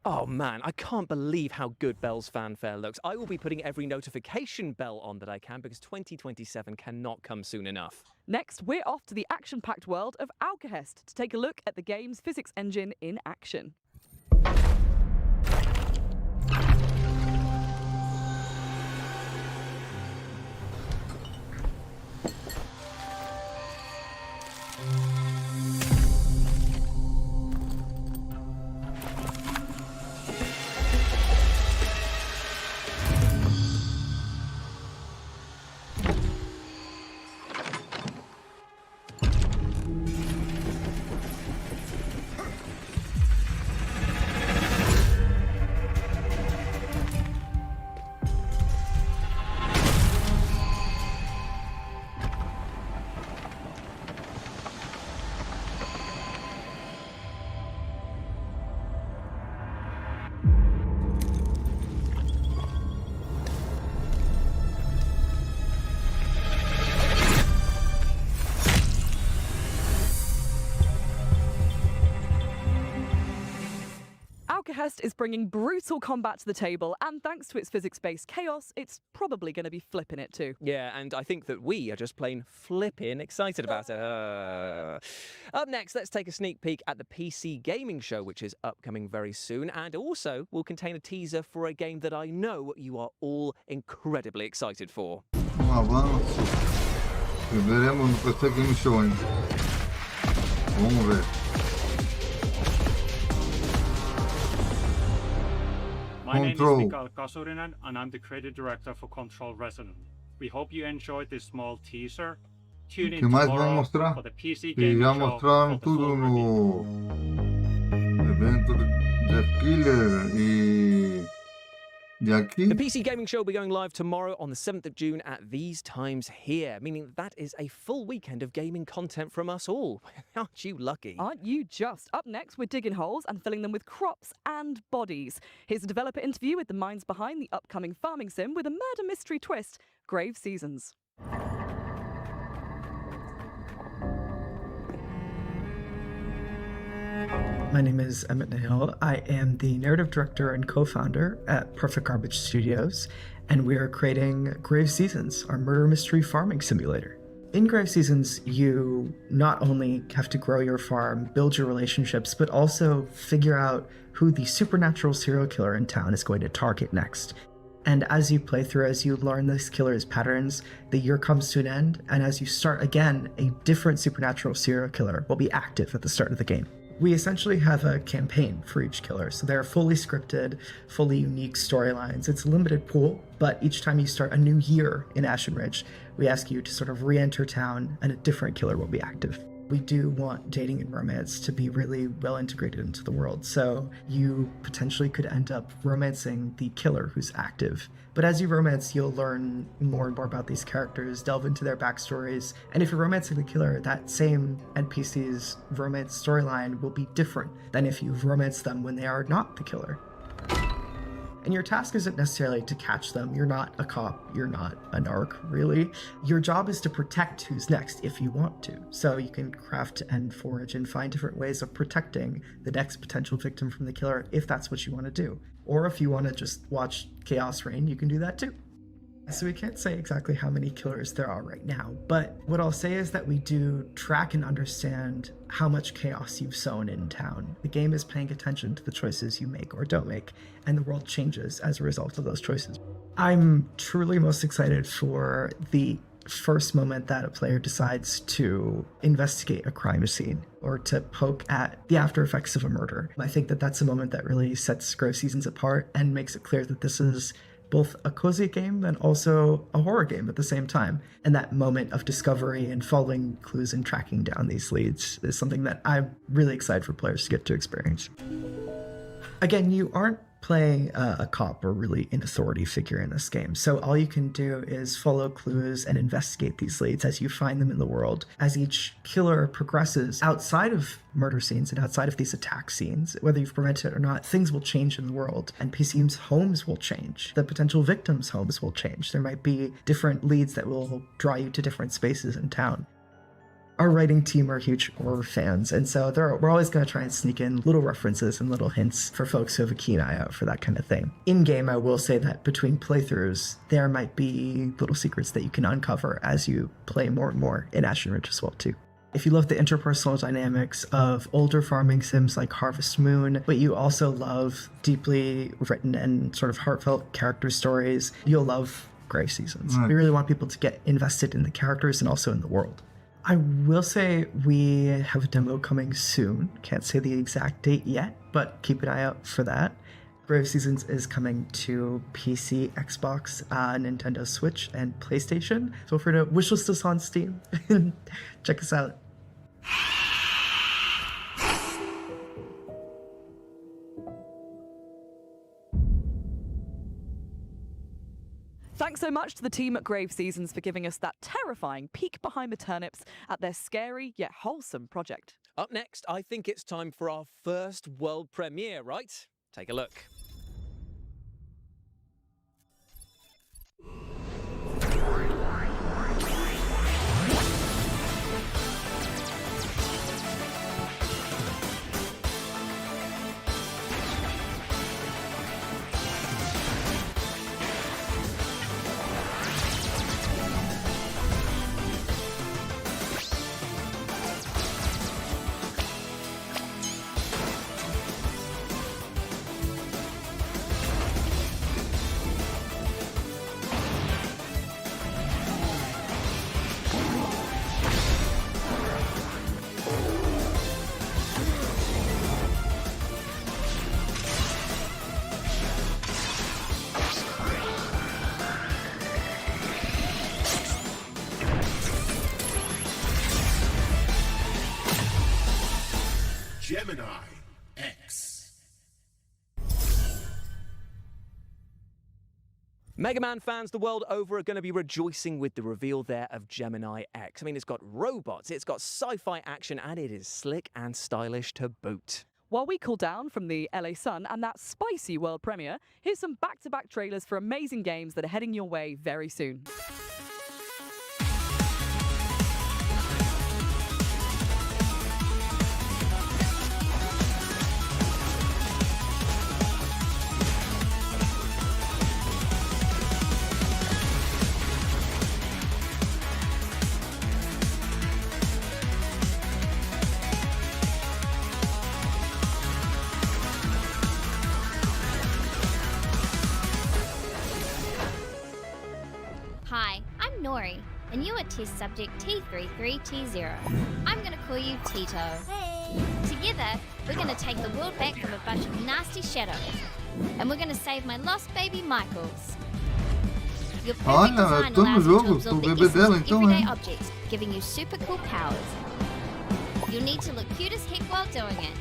Oh man, I can't believe how good Belle's fanfare looks. I will be putting every notification bell on that I can because 2027 cannot come soon enough. Next, we're off to the action-packed world of Alcahest to take a look at the game's physics engine in action. Alcahest is bringing brutal combat to the table, and thanks to its physics-based chaos, it's probably going to be flipping it too. Yeah, and I think that we are just plain flipping excited about it. Up next, let's take a sneak peek at the PC Gaming Show, which is upcoming very soon, and also will contain a teaser for a game that I know you are all incredibly excited for. Avanço que veremos no PC Game Show, hein? Vamos ver. My name Control. is Mikael Kasurinen, and I'm the creative director for Control Resonant. We hope you enjoyed this small teaser. Tune in Que mais vão tomorrow mostrar? for the PC Que Gaming já Show mostraram for the tudo full no evento do Jeff Killer e aqui. The PC Gaming Show will be going live tomorrow on the 7th of June at these times here, meaning that is a full weekend of gaming content from us all. Aren't you lucky? Aren't you just? Up next, we're digging holes and filling them with crops and bodies. Here's a developer interview with the minds behind the upcoming farming sim with a murder mystery twist, Grave Seasons. My name is Emmett Nail. I am the narrative director and co-founder at Perfect Garbage Studios, and we are creating Grave Seasons, our murder mystery farming simulator. In Grave Seasons, you not only have to grow your farm, build your relationships, but also figure out who the supernatural serial killer in town is going to target next. And as you play through, as you learn this killer's patterns, the year comes to an end, and as you start again, a different supernatural serial killer will be active at the start of the game. We essentially have a campaign for each killer, so they're fully scripted, fully unique storylines. It's a limited pool, but each time you start a new year in Ashen Ridge, we ask you to sort of re-enter town and a different killer will be active. We do want dating and romance to be really well integrated into the world, so you potentially could end up romancing the killer who's active. But as you romance, you'll learn more and more about these characters, delve into their backstories, and if you're romancing the killer, that same NPC's romance storyline will be different than if you've romanced them when they are not the killer. And your task isn't necessarily to catch them. You're not a cop. You're not a narc, really. Your job is to protect who's next if you want to. So you can craft and forage and find different ways of protecting the next potential victim from the killer if that's what you want to do. Or if you want to just watch chaos reign, you can do that too. So we can't say exactly how many killers there are right now, but what I'll say is that we do track and understand how much chaos you've sown in town. The game is paying attention to the choices you make or don't make, and the world changes as a result of those choices. I'm truly most excited for the first moment that a player decides to investigate a crime scene or to poke at the after effects of a murder. I think that that's a moment that really sets Grave Seasons apart and makes it clear that this is both a cozy game and also a horror game at the same time. And that moment of discovery and following clues and tracking down these leads is something that I'm really excited for players to get to experience. Again, you aren't playing a cop or really an authority figure in this game. So all you can do is follow clues and investigate these leads as you find them in the world. As each killer progresses outside of murder scenes and outside of these attack scenes, whether you've prevented it or not, things will change in the world. NPCs' homes will change. The potential victims' homes will change. There might be different leads that will draw you to different spaces in town. Our writing team are huge horror fans, and so we're always going to try and sneak in little references and little hints for folks who have a keen eye out for that kind of thing. In-game, I will say that between playthroughs, there might be little secrets that you can uncover as you play more and more in Ashen Ridge as well, too. If you love the interpersonal dynamics of older farming sims like Harvest Moon, but you also love deeply written and sort of heartfelt character stories, you'll love Grave Seasons. We really want people to get invested in the characters and also in the world. I will say we have a demo coming soon. Can't say the exact date yet, but keep an eye out for that. Grave Seasons is coming to PC, Xbox, Nintendo Switch, and PlayStation. Feel free to wishlist us on Steam and check us out. Thanks so much to the team at Grave Seasons for giving us that terrifying peek behind the turnips at their scary yet wholesome project. Up next, I think it's time for our first world premiere, right? Take a look. Gemini X. Mega Man fans the world over are going to be rejoicing with the reveal there of Gemini X. I mean, it's got robots, it's got sci-fi action, and it is slick and stylish to boot. While we cool down from the LA Sun and that spicy world premiere, here's some back-to-back trailers for amazing games that are heading your way very soon. Hi, I'm Nori, and you are test subject T33T0. I'm gonna call you Tito. Hey! Together, we're gonna take the world back from a bunch of nasty shadows, and we're gonna save my lost baby Michaels. Your perfect design allows you to absorb the essence of everyday objects, giving you super cool powers. You'll need to look cute as heck while doing it,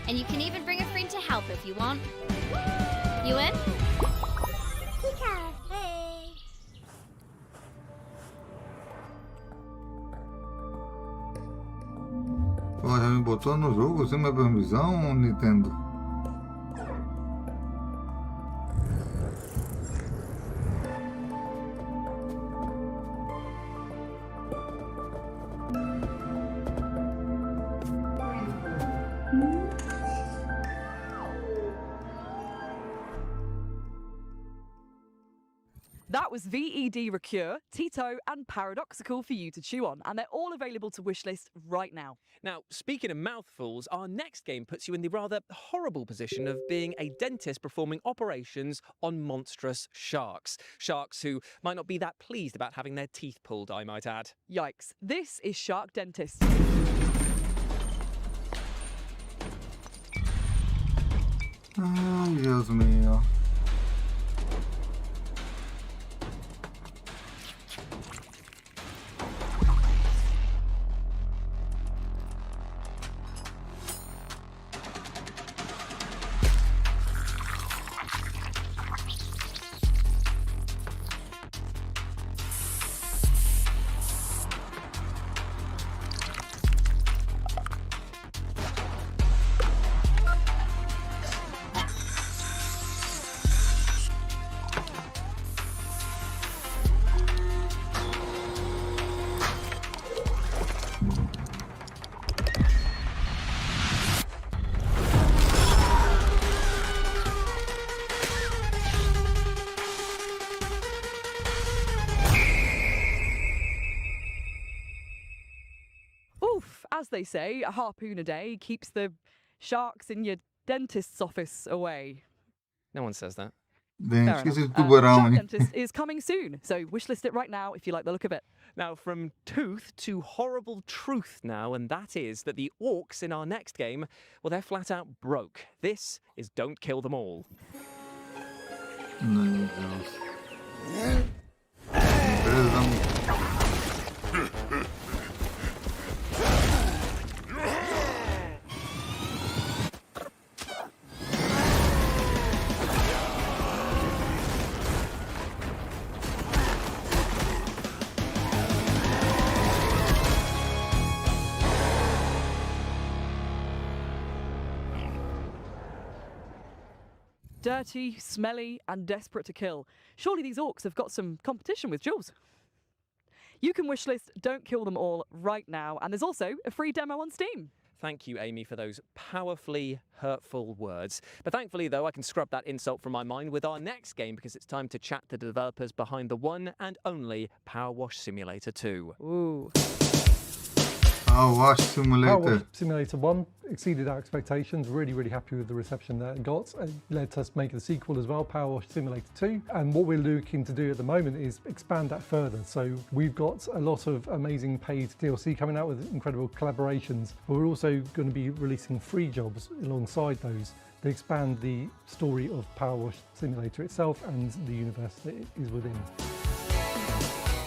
and you can even bring a friend to help if you want. You in? Pika, hey! Pô, já me botou no jogo sem minha permissão, Nintendo? That was VED Recure, Tito, and Paradoxical for you to chew on, and they're all available to wishlist right now. Now, speaking of mouthfuls, our next game puts you in the rather horrible position of being a dentist performing operations on monstrous sharks. Sharks who might not be that pleased about having their teeth pulled, I might add. Yikes. This is Shark Dentist. Ai, Deus mío. as they say, a harpoon a day keeps the sharks in your dentist's office away. No one says that. Fair Esqueci enough. do tubarão, Shark hein? Dentist is coming soon, so wishlist it right now if you like the look of it. Now, from tooth to horrible truth now, and that is that the orcs in our next game, well, they're flat out broke. This is Don't Kill Them All. Meu Deus. Empresa. Dirty, smelly, and desperate to kill. Surely these orcs have got some competition with Jules. You can wishlist Don't Kill Them All right now, and there's also a free demo on Steam. Thank you, Amy, for those powerfully hurtful words. But thankfully, though, I can scrub that insult from my mind with our next game because it's time to chat to the developers behind the one and only Power Wash Simulator 2. Ooh. Power Wash Power Simulator. Wash Simulator 1 exceeded our expectations. Really happy with the reception that it got. It led us make the sequel as well, Power Wash Simulator 2. And what we're looking to do at the moment is expand that further. So we've got a lot of amazing paid DLC coming out with incredible collaborations. But we're also going to be releasing free jobs alongside those that expand the story of Power Wash Simulator itself and the universe that it is within.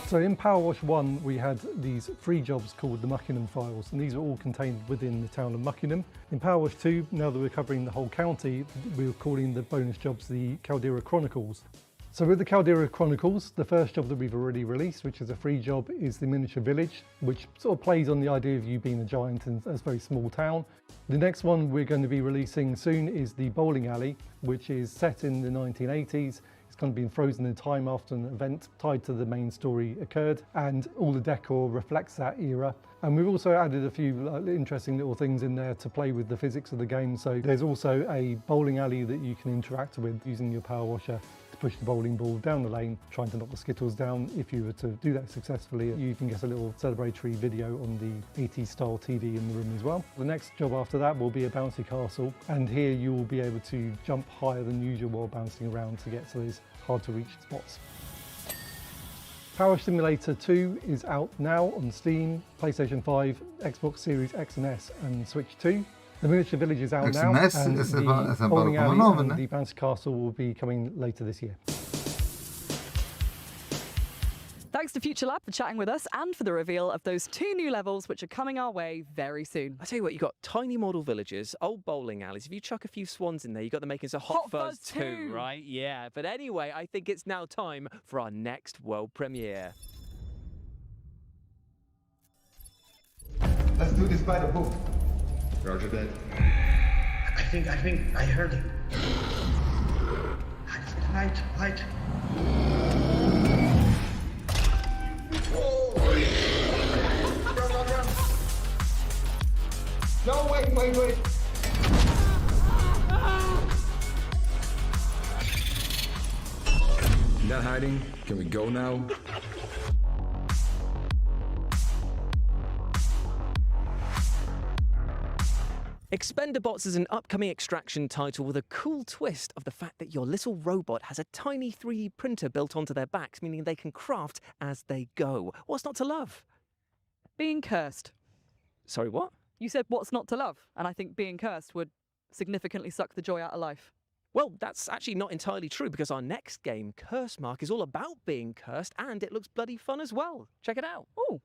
So in Power Wash 1, we had these free jobs called the Muckingham Files, and these are all contained within the town of Muckingham. In Power Wash 2, now that we're covering the whole county, we're calling the bonus jobs the Caldera Chronicles. So with the Caldera Chronicles, the first job that we've already released, which is a free job, is the Miniature Village, which sort of plays on the idea of you being a giant in a very small town. The next one we're going to be releasing soon is the Bowling Alley, which is set in the 1980s. It's kind of been frozen in time after an event tied to the main story occurred, and all the decor reflects that era. And we've also added a few interesting little things in there to play with the physics of the game. So there's also a bowling alley that you can interact with using your power washer to push the bowling ball down the lane, trying to knock the skittles down. If you were to do that successfully, you can get a little celebratory video on the 80s style TV in the room as well. The next job after that will be a bouncy castle, and here you will be able to jump higher than usual while bouncing around to get to those hard to reach spots. Power Simulator 2 is out now on Steam, PlayStation 5, Xbox Series X and S and Switch 2. The Miniature Village is out now, and the Bowling Alley and the Bouncy Castle will be coming later this year. Thanks to Future Lab for chatting with us and for the reveal of those 2 new levels which are coming our way very soon. I tell you what, you've got tiny model villages, old bowling alleys. If you chuck a few swans in there, you've got the makings of Hot Fuzz 2, right? Yeah, but anyway, I think it's now time for our next world premiere. Let's do this by the book. Roger that. I think I heard him. Right. Run. No, wait. Not hiding. Can we go now? Expendabots is an upcoming Extraction title with a cool twist of the fact that your little robot has a tiny 3D printer built onto their backs, meaning they can craft as they go. What's not to love? Being cursed. Sorry, what? You said what's not to love, and I think being cursed would significantly suck the joy out of life. Well, that's actually not entirely true, because our next game, Curse Mark, is all about being cursed, and it looks bloody fun as well. Check it out. Oh.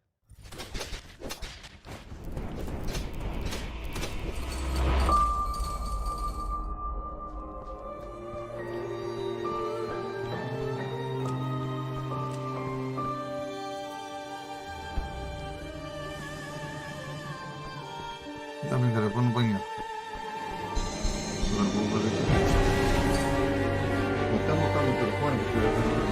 Dammi il telefono bagnato. Allora, devo fare così. Mettiamo qua il telefono perché la telefono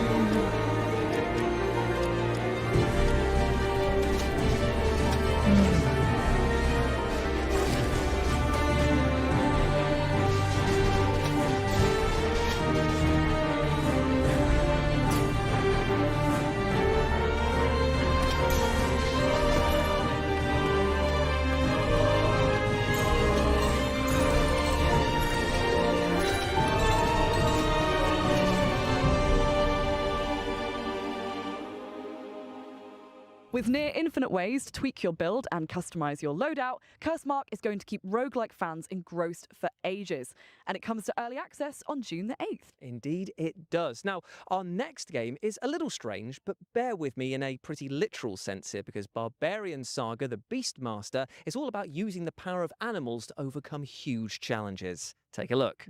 With near infinite ways to tweak your build and customize your loadout, Cursemark is going to keep roguelike fans engrossed for ages. And it comes to early access on June the 8th. Indeed, it does. Now, our next game is a little strange, but bear with me in a pretty literal sense here, because Barbarian Saga the Beastmaster is all about using the power of animals to overcome huge challenges. Take a look.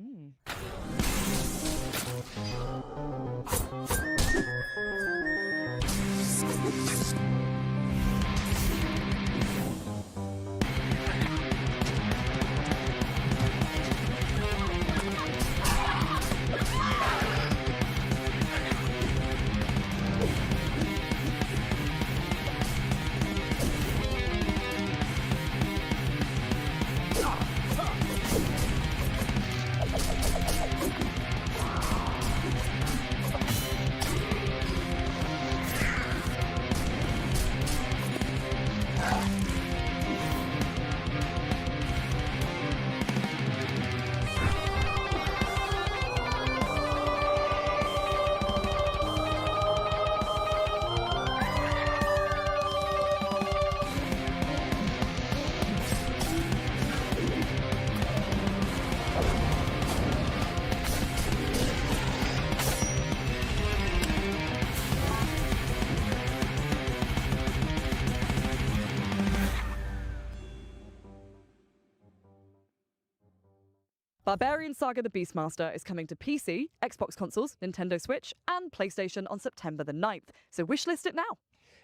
Barbarian Saga the Beastmaster is coming to PC, Xbox consoles, Nintendo Switch, and PlayStation on September the 9th, so wishlist it now.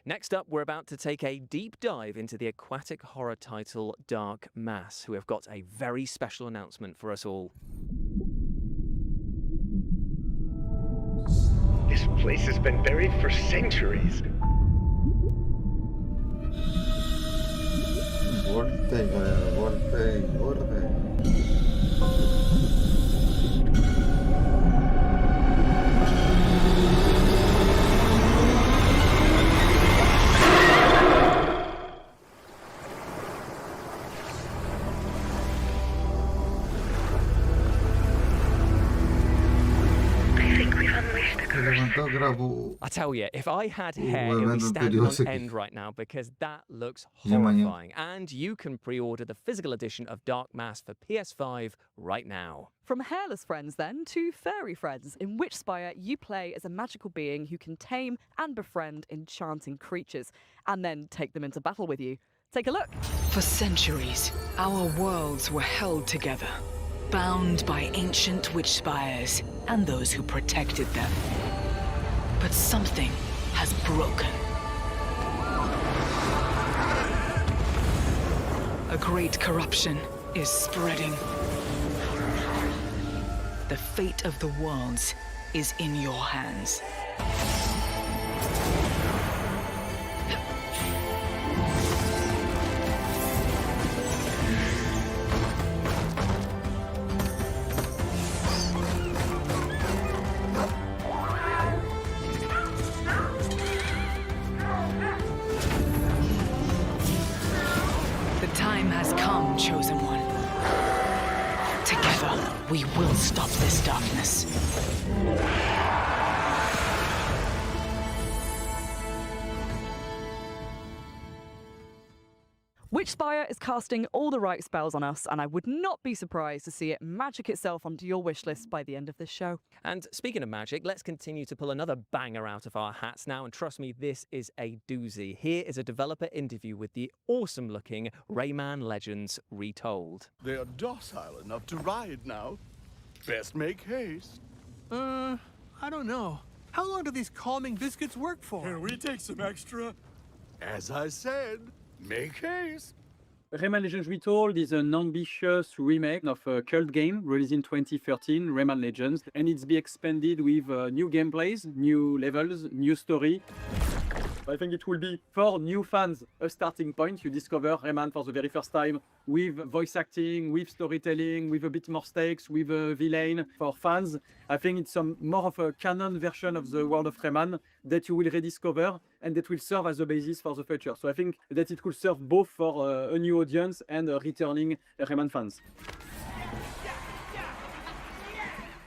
Next up, we're about to take a deep dive into the aquatic horror title Dark Mass, who have got a very special announcement for us all. This place has been buried for centuries. I tell you, if I had hair, it would be standing on end right now, because that looks horrifying. And you can pre-order the physical edition of Dark Mass for PS5 right now. From hairless friends, then, to furry friends, in Witchspire you play as a magical being who can tame and befriend enchanting creatures, and then take them into battle with you. Take a look. For centuries, our worlds were held together, bound by ancient witch spires and those who protected them. But something has broken. A great corruption is spreading. The fate of the worlds is in your hands. Chosen one. Together, we will stop this darkness. Witchspire is casting all the right spells on us, and I would not be surprised to see it magic itself onto your wishlist by the end of this show. And speaking of magic, let's continue to pull another banger out of our hats now, and trust me, this is a doozy. Here is a developer interview with the awesome-looking Rayman Legends Retold. They are docile enough to ride now. Best make haste. I don't know. How long do these calming biscuits work for? Can we take some extra? As I said, make haste. Rayman Legends Retold is an ambitious remake of a cult game released in 2013, Rayman Legends, and it's be expanded with new gameplays, new levels, new story. I think it will be, for new fans, a starting point. You discover Rayman for the very first time with voice acting, with storytelling, with a bit more stakes, with a villain. For fans, I think it's more of a canon version of the world of Rayman that you will rediscover and that will serve as a basis for the future. So I think that it could serve both for a new audience and returning Rayman fans.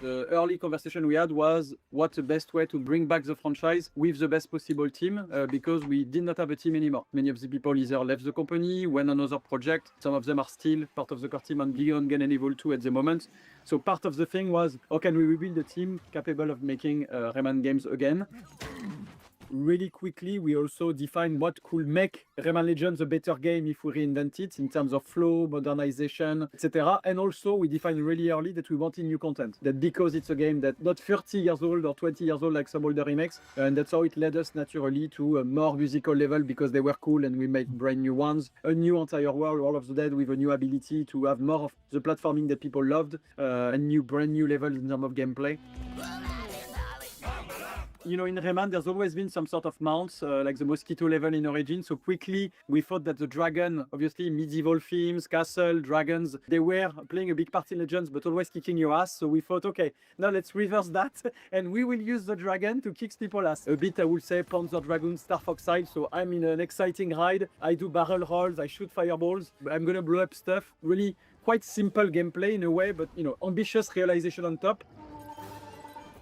The early conversation we had was what's the best way to bring back the franchise with the best possible team, because we did not have a team anymore. Many of the people either left the company, went on another project. Some of them are still part of the core team on Beyond Good and Evil 2 at the moment. So part of the thing was, how can we rebuild a team capable of making Rayman games again? Really quickly, we also defined what could make Rayman Legends a better game if we reinvent it in terms of flow, modernization, etc. And also, we defined really early that we wanted new content. That because it's a game that's not 30 years old or 20 years old like some older remakes, and that's how it led us naturally to a more musical level because they were cool and we made brand new ones. A new entire world, World of the Dead, with a new ability to have more of the platforming that people loved, and brand new levels in terms of gameplay. You know, in Rayman, there's always been some sort of mounts, like the Mosquito level in Origin. So quickly, we thought that the dragon, obviously medieval themes, castle, dragons, they were playing a big part in Legends, but always kicking your ass. So we thought, okay, now let's reverse that. And we will use the dragon to kick people's ass. A bit, I would say, Panzer Dragoon, Star Fox style. So I'm in an exciting ride. I do barrel rolls. I shoot fireballs. I'm going to blow up stuff. Really quite simple gameplay in a way, but, you know, ambitious realization on top.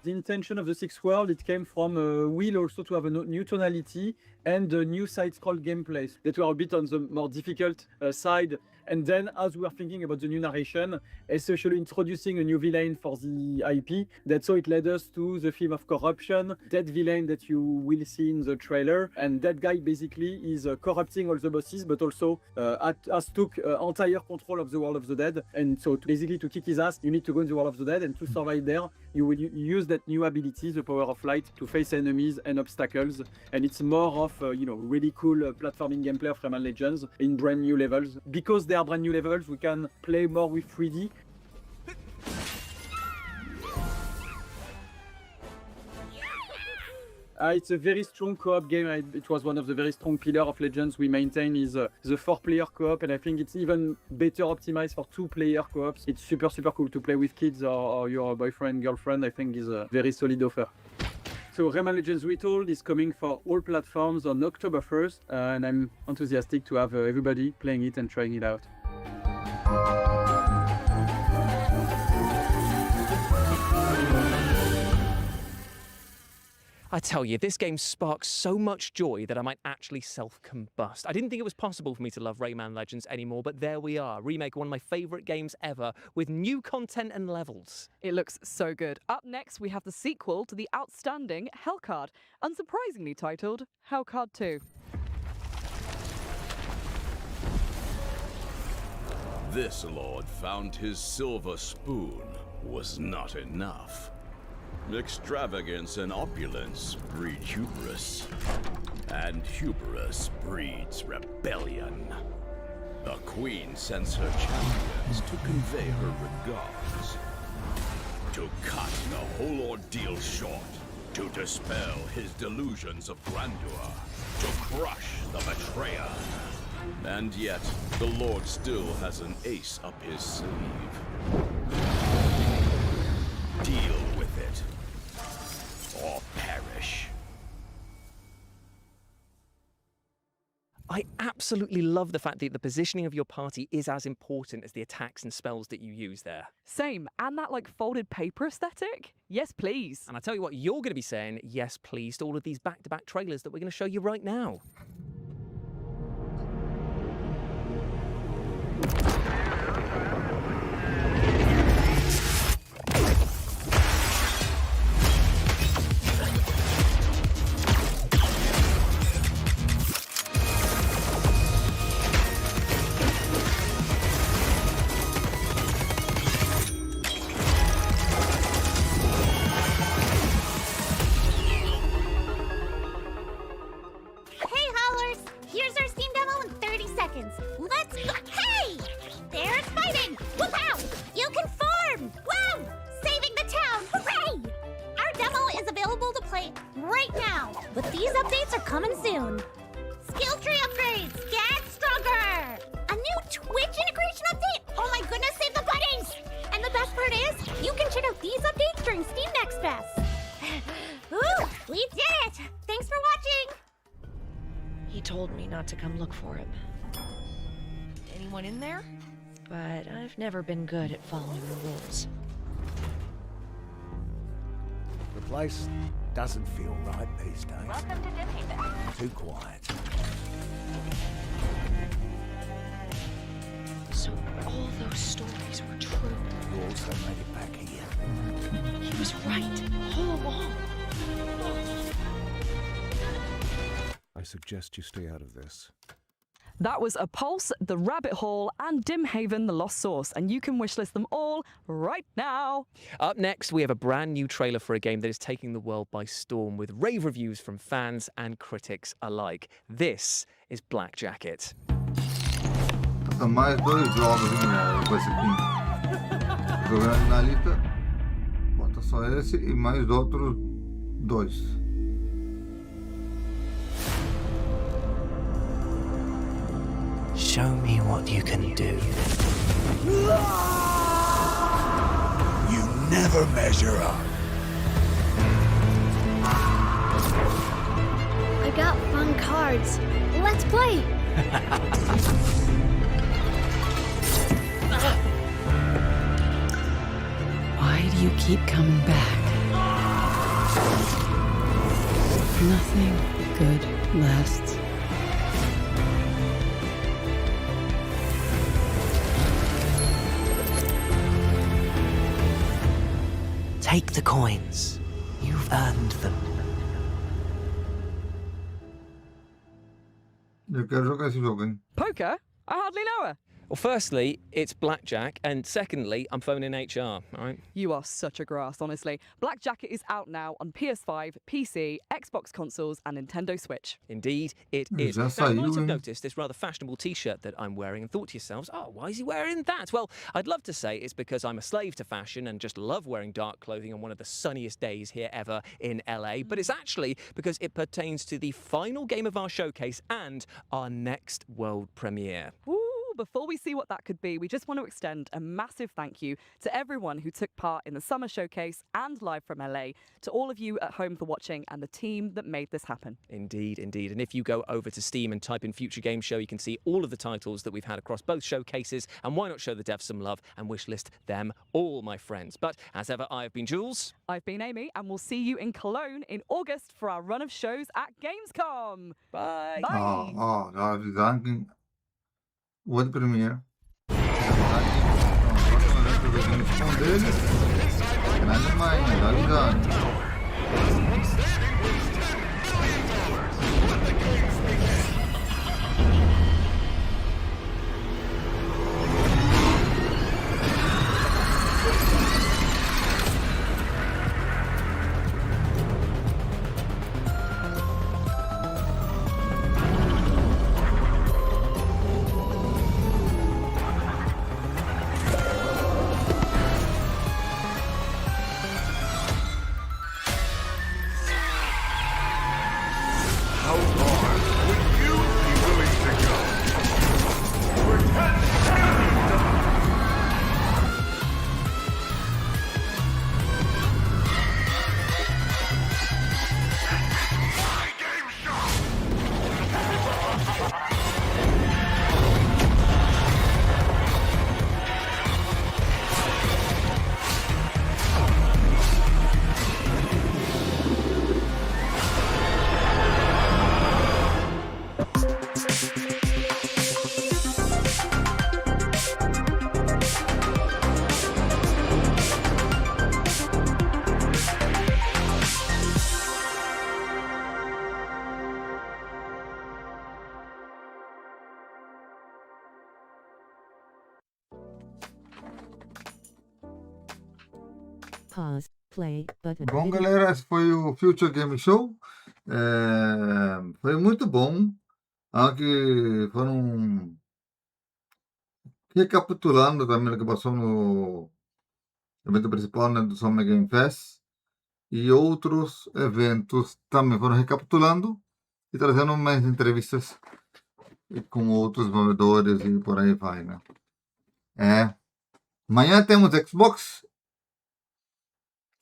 The intention of the sixth world, it came from a will also to have a new tonality and a new side-scroll gameplay that were a bit on the more difficult side. And then as we were thinking about the new narration, especially introducing a new villain for the IP, that's how it led us to the theme of corruption, that villain that you will see in the trailer. And that guy basically is corrupting all the bosses, but also has took entire control of the World of the Dead. And so basically to kick his ass, you need to go in the World of the Dead, and to survive there, you will use that new ability, the power of light, to face enemies and obstacles. And it's more of, really cool platforming gameplay of Rayman Legends in brand new levels. Because they are brand new levels, we can play more with 3D. It's a very strong co-op game. It was one of the very strong pillars of Legends we maintain is the 4-player co-op, and I think it's even better optimized for 2-player co-ops. It's super cool to play with kids or your boyfriend, girlfriend. I think is a very solid offer. So Rayman Legends Retold is coming for all platforms on October 1st, and I'm enthusiastic to have everybody playing it and trying it out. I tell you, this game sparks so much joy that I might actually self-combust. I didn't think it was possible for me to love Rayman Legends anymore, but there we are. Remake one of my favourite games ever, with new content and levels. It looks so good. Up next, we have the sequel to the outstanding Hellcard, unsurprisingly titled Hellcard 2. This lord found his silver spoon was not enough. Extravagance and opulence breed hubris, and hubris breeds rebellion. The queen sends her champions to convey her regards, to cut the whole ordeal short, to dispel his delusions of grandeur, to crush the betrayer. And yet, the Lord still has an ace up his sleeve. Deal with it, or perish. I absolutely love the fact that the positioning of your party is as important as the attacks and spells that you use there. Same, and that folded paper aesthetic? Yes, please. And I tell you what, you're going to be saying yes, please to all of these back-to-back trailers that we're going to show you right now. To come look for him. Anyone in there? But I've never been good at following the rules. place doesn't feel right these days. Welcome to Dimhaven. Too quiet. So all those stories were true. You also made it back here. He was right all along. I suggest you stay out of this. That was A Pulse, The Rabbit Hole, and Dimhaven, The Lost Source, and you can wishlist them all right now. Up next, we have a brand new trailer for a game that is taking the world by storm with rave reviews from fans and critics alike. This is Black Jacket. São mais 2 jogos, né, com esse aqui. Jogando na lista, bota só esse e mais outros 2. Show me what you can do. You never measure up. I got fun cards. Let's play. Why do you keep coming back? Nothing good lasts. Take the coins. You've earned them. Eu quero jogar esse jogo, hein? Poker? I hardly know her. Well, firstly, it's blackjack, and secondly, I'm phoning HR, all right? You are such a grass, honestly. Black Jacket is out now on PS5, PC, Xbox consoles, and Nintendo Switch. Indeed, it is. Já Now, you saiu, might have hein? noticed this rather fashionable T-shirt that I'm wearing and thought to yourselves, oh, why is he wearing that? Well, I'd love to say it's because I'm a slave to fashion and just love wearing dark clothing on one of the sunniest days here ever in LA, but it's actually because it pertains to the final game of our showcase and our next world premiere. Woo! Before we see what that could be, we just want to extend a massive thank you to everyone who took part in the summer showcase and live from LA, to all of you at home for watching and the team that made this happen. Indeed, indeed. And if you go over to Steam and type in Future Game Show, you can see all of the titles that we've had across both showcases. And why not show the devs some love and wishlist them all, my friends? But as ever, I have been Jules. I've been Amy, and we'll see you in Cologne in August for our run of shows at Gamescom. Bye. Bye. Já avisaram que World Premiere. Grande demais, já avisaram. Pause, play, button. Bom, galera, esse foi o Future Game Show. Foi muito bom. Que foram recapitulando também o que passou no evento principal, né, do Summer Game Fest. E outros eventos também foram recapitulando e trazendo mais entrevistas com outros desenvolvedores e por aí vai, né? Amanhã temos Xbox.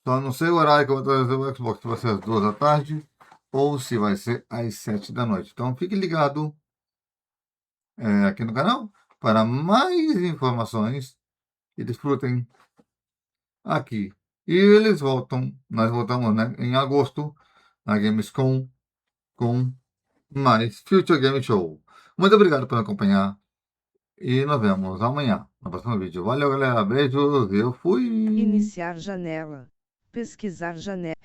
Só não sei o horário que eu vou trazer o Xbox, se vai ser às 2 da tarde ou se vai ser às 7 da noite. Então fique ligado aqui no canal para mais informações e desfrutem aqui E eles voltam, nós voltamos, né, em agosto, na Gamescom, com mais Future Game Show. Muito obrigado por acompanhar e nos vemos amanhã no próximo vídeo. Valeu, galera. Beijos. Eu fui. Iniciar janela. Pesquisar janela.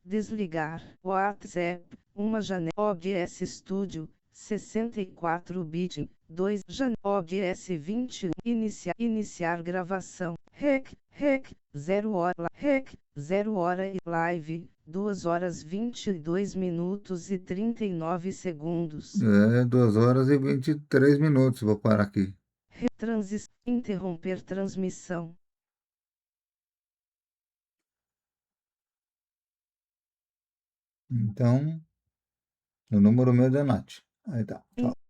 Desligar. WhatsApp. Uma janela. OBS Studio. 64-bit. 2. OBS 21. Iniciar gravação. Rec. 0 hora. 0 hora e live. 2 horas 22 minutos e 39 segundos. 2 horas e 23 minutos. Vou parar aqui. Interromper transmissão. Então, o número meu é da Nath. Aí tá. Tchau.